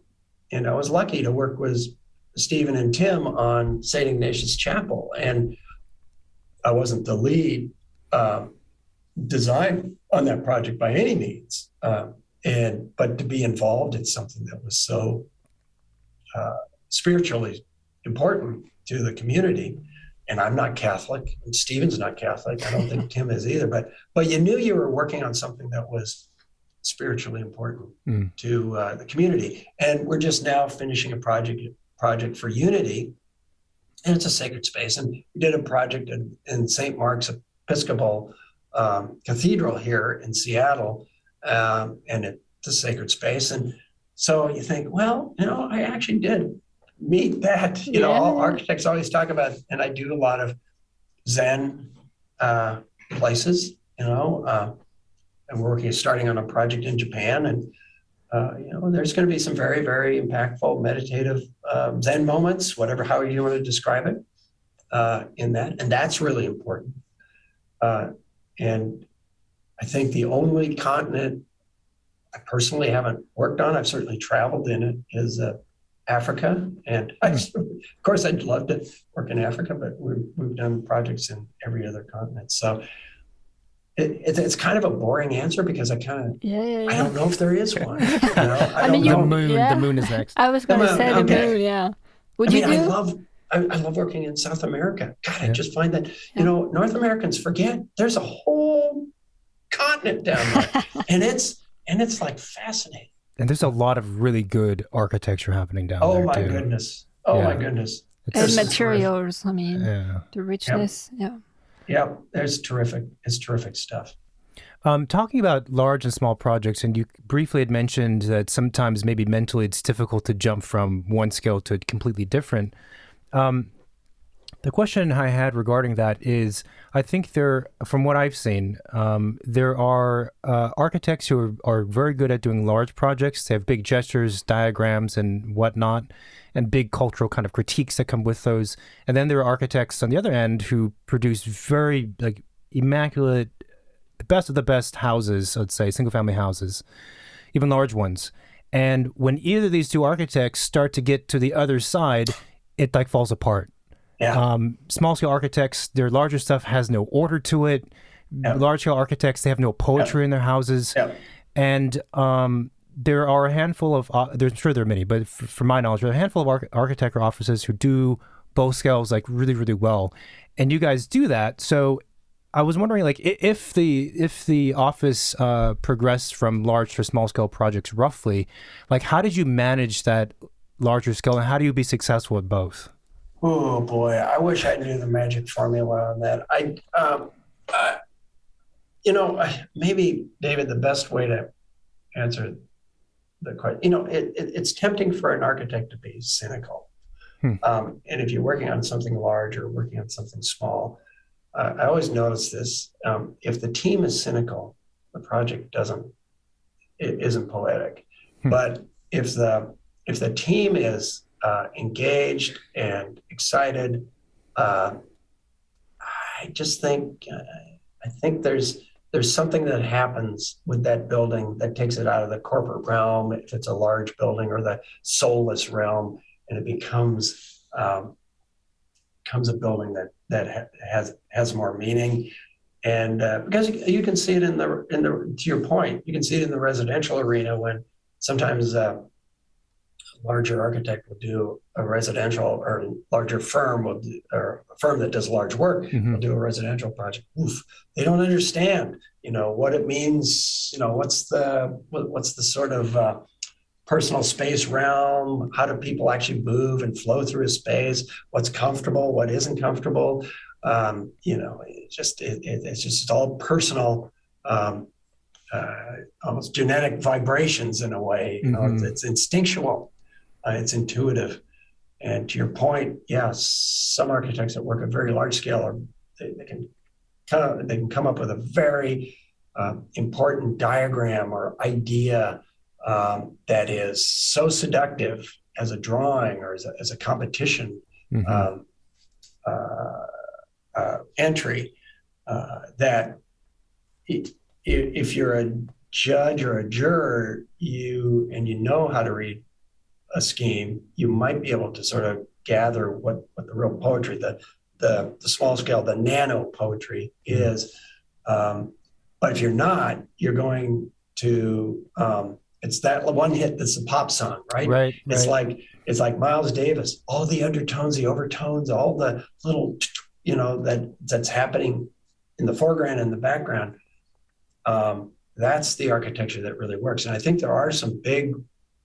was lucky to work with Stephen and Tim on St. Ignatius Chapel, and I wasn't the lead design on that project by any means, but to be involved in something that was so spiritually important to the community. And I'm not Catholic, and Stephen's not Catholic. I don't think Tim is either. But you knew you were working on something that was spiritually important to the community. And we're just now finishing a project for Unity, and it's a sacred space. And we did a project in St. Mark's Episcopal Cathedral here in Seattle, and it's a sacred space. And so you think, well, I actually did meet that. All architects always talk about, and I do a lot of Zen places. I'm starting on a project in Japan, and there's going to be some very, very impactful meditative Zen moments, however you want to describe it, in that, and that's really important. And I think the only continent I personally haven't worked on, I've certainly traveled in it, is Africa. And of course, I'd love to work in Africa, but we've done projects in every other continent. So it's kind of a boring answer because I don't know if there is one. The moon is next. I was going to say the moon. Yeah. I love working in South America. God, I just find that North Americans forget there's a whole continent down there, and it's like fascinating. And there's a lot of really good architecture happening down there. Oh my goodness. My goodness. And materials. The richness. Yep. Yeah, it's terrific stuff. Talking about large and small projects, and you briefly had mentioned that sometimes maybe mentally it's difficult to jump from one scale to completely different. The question I had regarding that is, I think from what I've seen, there are architects who are very good at doing large projects. They have big gestures, diagrams, and whatnot, and big cultural kind of critiques that come with those. And then there are architects on the other end who produce very immaculate, the best of the best houses, let's say, single-family houses, even large ones. And when either of these two architects start to get to the other side, it falls apart. Yeah. Small scale architects, their larger stuff has no order to it. Yep. Large scale architects, they have no poetry in their houses. Yep. And there are a handful of, I'm sure there are many, but from my knowledge, there are a handful of architecture offices who do both scales really, really well. And you guys do that. So I was wondering, if the office progressed from large to small scale projects roughly, how did you manage that larger scale, and how do you be successful at both? Oh boy, I wish I knew the magic formula on that. Maybe, David, the best way to answer the question, it's tempting for an architect to be cynical. And if you're working on something large or working on something small, I always notice this. If the team is cynical, the project isn't poetic. But if the team is engaged and excited, I think there's something that happens with that building that takes it out of the corporate realm, if it's a large building, or the soulless realm, and it becomes a building that has more meaning. And because you can see it in the to your point, you can see it in the residential arena when sometimes larger architect will do a residential, or larger firm or a firm that does large work will do a residential project. They don't understand, what it means. What's the sort of personal space realm? How do people actually move and flow through a space? What's comfortable? What isn't comfortable? It's just all personal um, almost genetic vibrations in a way. It's instinctual, it's intuitive. And to your point, some architects that work at very large scale they can come up with a very important diagram or idea that is so seductive as a drawing or as a competition entry that if you're a judge or a juror, you know how to read a scheme, you might be able to sort of gather what the real poetry, the small scale, the nano poetry is. But if you're not, you're going to it's that one hit that's a pop song, right? Right. It's like Miles Davis, all the undertones, the overtones, all the little, that's happening in the foreground and the background. That's the architecture that really works. And I think there are some big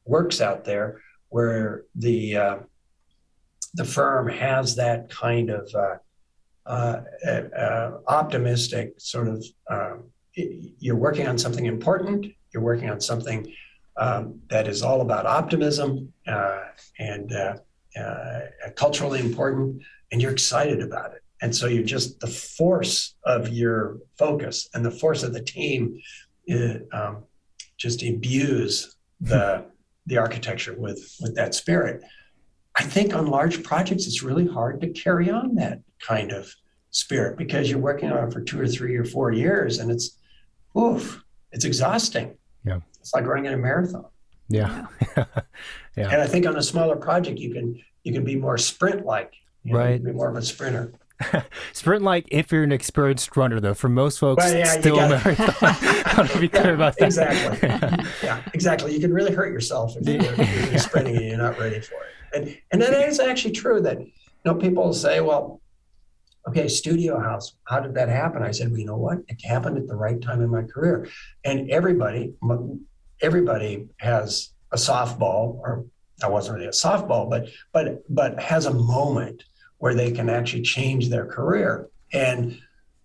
works out there where the firm has that kind of optimistic sort of, you're working on something important, you're working on something that is all about optimism and culturally important, and you're excited about it. And so you're just, the force of your focus and the force of the team just imbues the architecture with that spirit. I think on large projects, it's really hard to carry on that kind of spirit because you're working on it for 2 or 3 or 4 years, and it's exhausting. Yeah, it's like running a marathon. Yeah. Yeah. And I think on a smaller project, you can be more sprint-like. Right. Be more of a sprinter. Sprint-like if you're an experienced runner, though. For most folks, still a marathon. I want to be clear about that. Exactly. Yeah, exactly. You can really hurt yourself if you're sprinting and you're not ready for it. And that is actually true that, people say, well, okay, studio house, how did that happen? I said, well, you know what? It happened at the right time in my career. And everybody has a softball, or that wasn't really a softball, but has a moment where they can actually change their career. And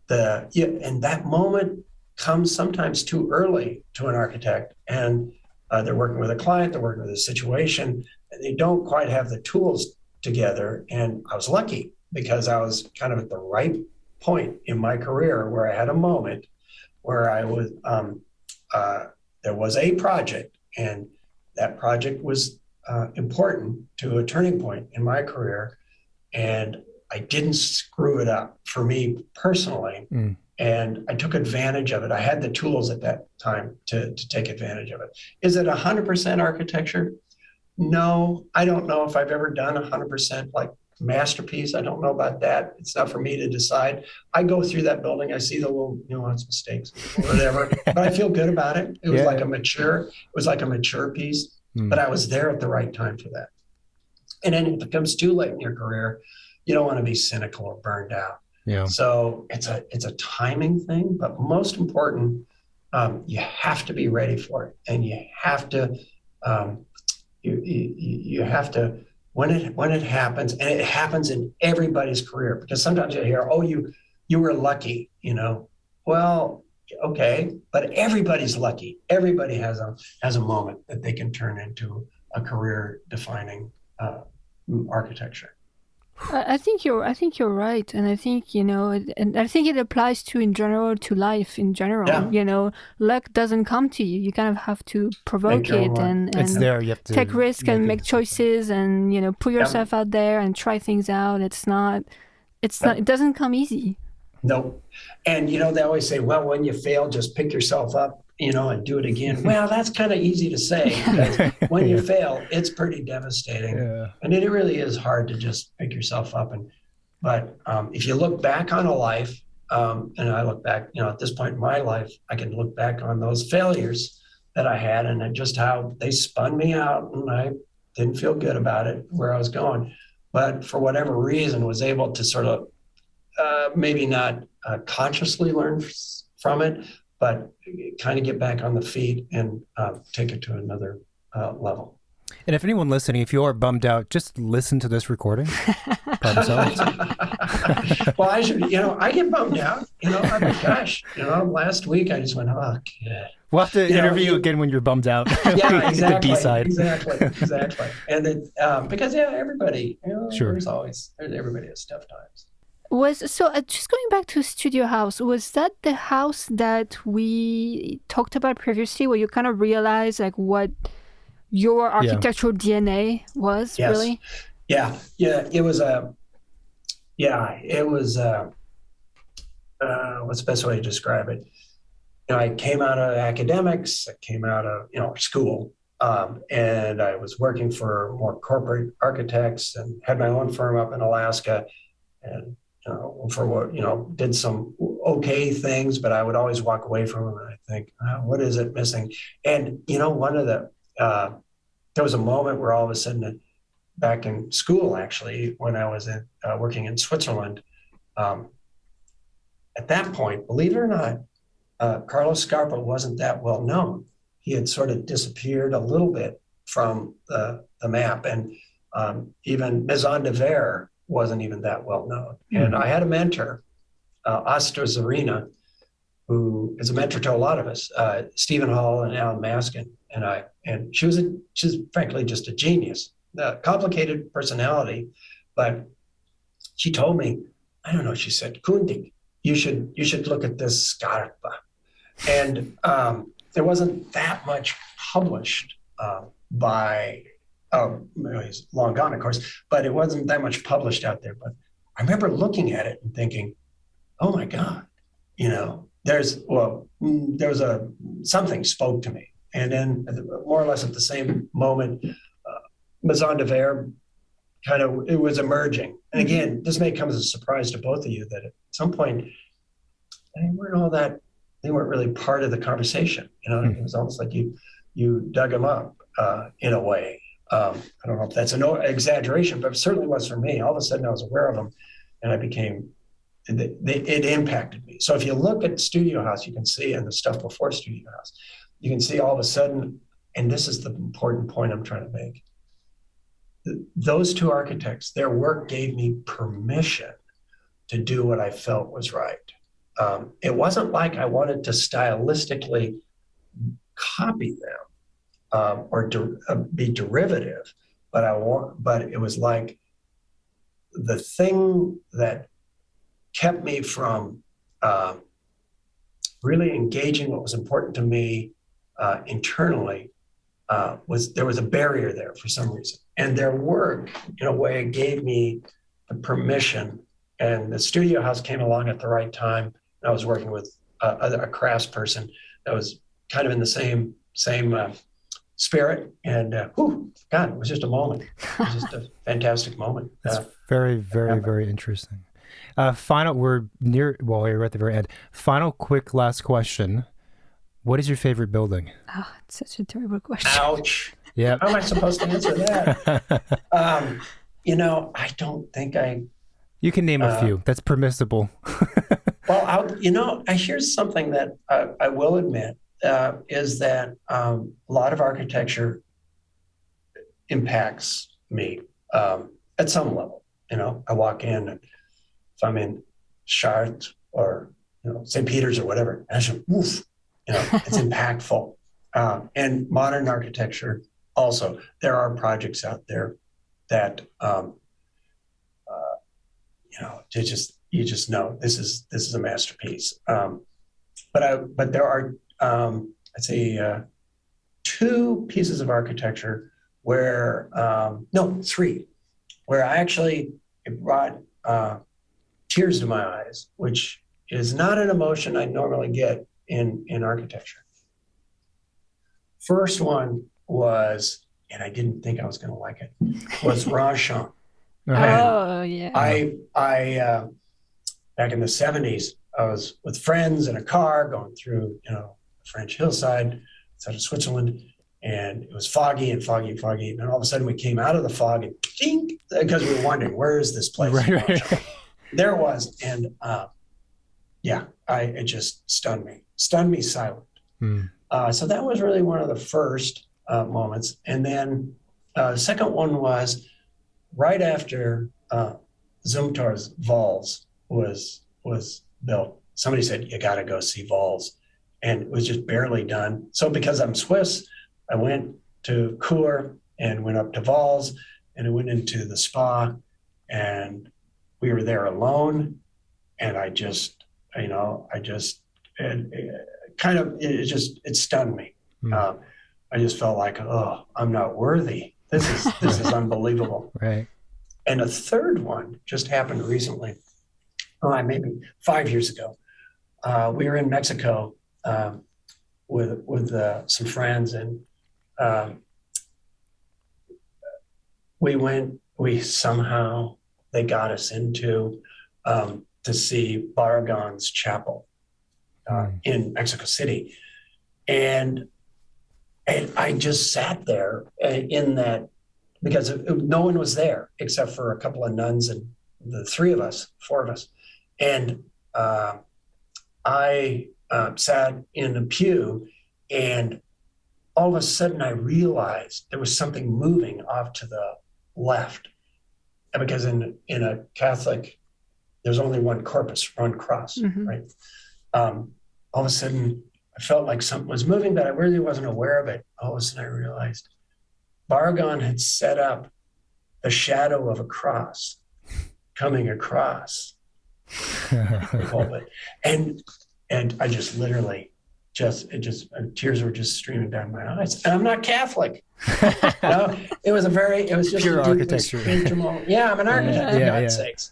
that moment comes sometimes too early to an architect. And they're working with a client, they're working with a situation, and they don't quite have the tools together. And I was lucky because I was kind of at the right point in my career where I had a moment where I was, there was a project, and that project was important to a turning point in my career. And I didn't screw it up for me personally. And I took advantage of it. I had the tools at that time to take advantage of it. Is it 100% architecture? No, I don't know if I've ever done 100% like masterpiece. I don't know about that. It's not for me to decide. I go through that building. I see the little nuance mistakes or whatever, but I feel good about it. It was like a mature piece, but I was there at the right time for that. And then if it comes too late in your career, you don't want to be cynical or burned out. Yeah. So it's a timing thing, but most important, you have to be ready for it, and you have to you have to when it happens, and it happens in everybody's career, because sometimes you hear, oh, you were lucky, Well, okay, but everybody's lucky. Everybody has a moment that they can turn into a career defining architecture. I think you're right, and I think and I think it applies in general to life in general. Yeah. Luck doesn't come to you; you kind of have to provoke it, and it's there. You have to take risks and make choices, and put yourself out there and try things out. It's not. It doesn't come easy. No, and they always say, well, when you fail, just pick yourself up, and do it again. Well, that's kind of easy to say, because when you fail, it's pretty devastating. Yeah. And it really is hard to just pick yourself up. But if you look back on a life, and I look back, at this point in my life, I can look back on those failures that I had and just how they spun me out, and I didn't feel good about it, where I was going. But for whatever reason, was able to sort of maybe not consciously learn from it, but kind of get back on the feet and take it to another level. And if anyone listening, if you are bummed out, just listen to this recording. Problem solved. Well, I get bummed out. I mean, gosh, last week I just went, oh, God. We'll have to interview you again when you're bummed out. Yeah, exactly. The B-side. Exactly. And because everybody, Sure. everybody has tough times. Just going back to Studio House, was that the house that we talked about previously, where you kind of realized like what your architectural DNA was? Yes. Really? Yeah. It was what's the best way to describe it? I came out of academics, I came out of, school, and I was working for more corporate architects and had my own firm up in Alaska, and for what, did some okay things, but I would always walk away from them and I think, what is it missing? And, there was a moment where all of a sudden, back in school, actually, when I was working in Switzerland, at that point, believe it or not, Carlos Scarpa wasn't that well known. He had sort of disappeared a little bit from the map, and even Maison de Verre wasn't even that well known. And I had a mentor, Asta Zarina, who is a mentor to a lot of us, Stephen Hall and Alan Maskin, and she's frankly just a genius, complicated personality, but she told me, I don't know, she said, Kundig, you should look at this Scarpa. And there wasn't that much published he's long gone, of course, but it wasn't that much published out there. But I remember looking at it and thinking, oh my God, something spoke to me. And then more or less at the same moment, Maison de Verre it was emerging. And again, this may come as a surprise to both of you that at some point, they weren't really part of the conversation. It was almost like you dug them up in a way. I don't know if that's an exaggeration, but it certainly was for me. All of a sudden I was aware of them and it impacted me. So if you look at Studio House, you can see, and the stuff before Studio House, you can see all of a sudden, and this is the important point I'm trying to make, those two architects, their work gave me permission to do what I felt was right. It wasn't like I wanted to stylistically copy them or be derivative, but it was like the thing that kept me from really engaging what was important to me internally there was a barrier there for some reason. And their work, in a way, gave me the permission. And the Studio House came along at the right time. I was working with a craftsperson that was kind of in the same spirit. And God, it was just a moment. It was just a fantastic moment. That's very, very, very interesting. We're at the very end. Final quick last question. What is your favorite building? Oh, it's such a terrible question. Ouch. Yeah. How am I supposed to answer that? I don't think You can name a few. That's permissible. Well, here's something that I will admit is that a lot of architecture impacts me at some level. I walk in, and if I'm in Chartres or St. Peter's or whatever, and I just woof. It's impactful. And modern architecture also. There are projects out there that you just know this is a masterpiece. But there are I'd say 2 pieces of architecture three, where it brought tears to my eyes, which is not an emotion I normally get in architecture. First one was, and I didn't think I was going to like it, was Rangchamp. Oh, yeah. I back in the 70s, I was with friends in a car going through, the French hillside outside of Switzerland, and it was foggy and foggy and foggy. And then all of a sudden we came out of the fog and ding, because we were wondering, where is this place? Right. There it was. And it just stunned me silent. So that was really one of the first moments. And then The second one was right after Zumthor's Vols was built. Somebody said, you got to go see Vols. And it was just barely done. So because I'm Swiss, I went to Chur and went up to Vols, and I went into the spa, and we were there alone. And it stunned me. I just felt like, oh, I'm not worthy. This is unbelievable. Right. And a third one just happened recently. Maybe 5 years ago. We were in Mexico with some friends, and they got us into to see Barragan's chapel in Mexico City. And I just sat there in that, because no one was there except for a couple of nuns and the four of us. And I sat in a pew, and all of a sudden I realized there was something moving off to the left. And because in a Catholic, there's only one corpus, one cross, right? All of a sudden I felt like something was moving, but I really wasn't aware of it. All of a sudden I realized Barragan had set up the shadow of a cross coming across the pulpit. And I just literally tears were just streaming down my eyes. And I'm not Catholic. It was just pure a architecture. Yeah, I'm an architect, for God's sakes.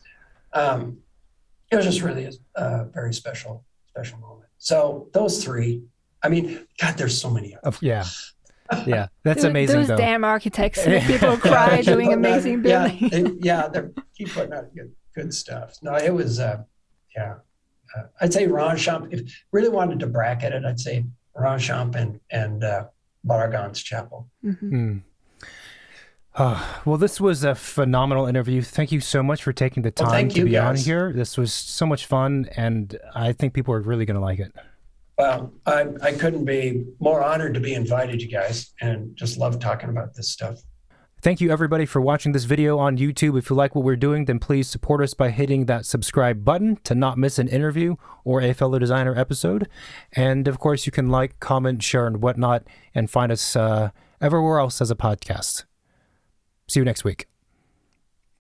It was just really a very special moment. So those three, I mean, God, there's so many of them. Yeah, that's amazing. Those though. damn architects make people cry doing amazing buildings. They keep putting out good stuff. No, it was, I'd say Ronchamp. If really wanted to bracket it, I'd say Ronchamp and Barragan's chapel. Well, this was a phenomenal interview. Thank you so much for taking the time to be on here. This was so much fun, and I think people are really going to like it. Well, I couldn't be more honored to be invited, you guys, and just love talking about this stuff. Thank you, everybody, for watching this video on YouTube. If you like what we're doing, then please support us by hitting that subscribe button to not miss an interview or a fellow designer episode. And, of course, you can like, comment, share, and whatnot, and find us everywhere else as a podcast. See you next week.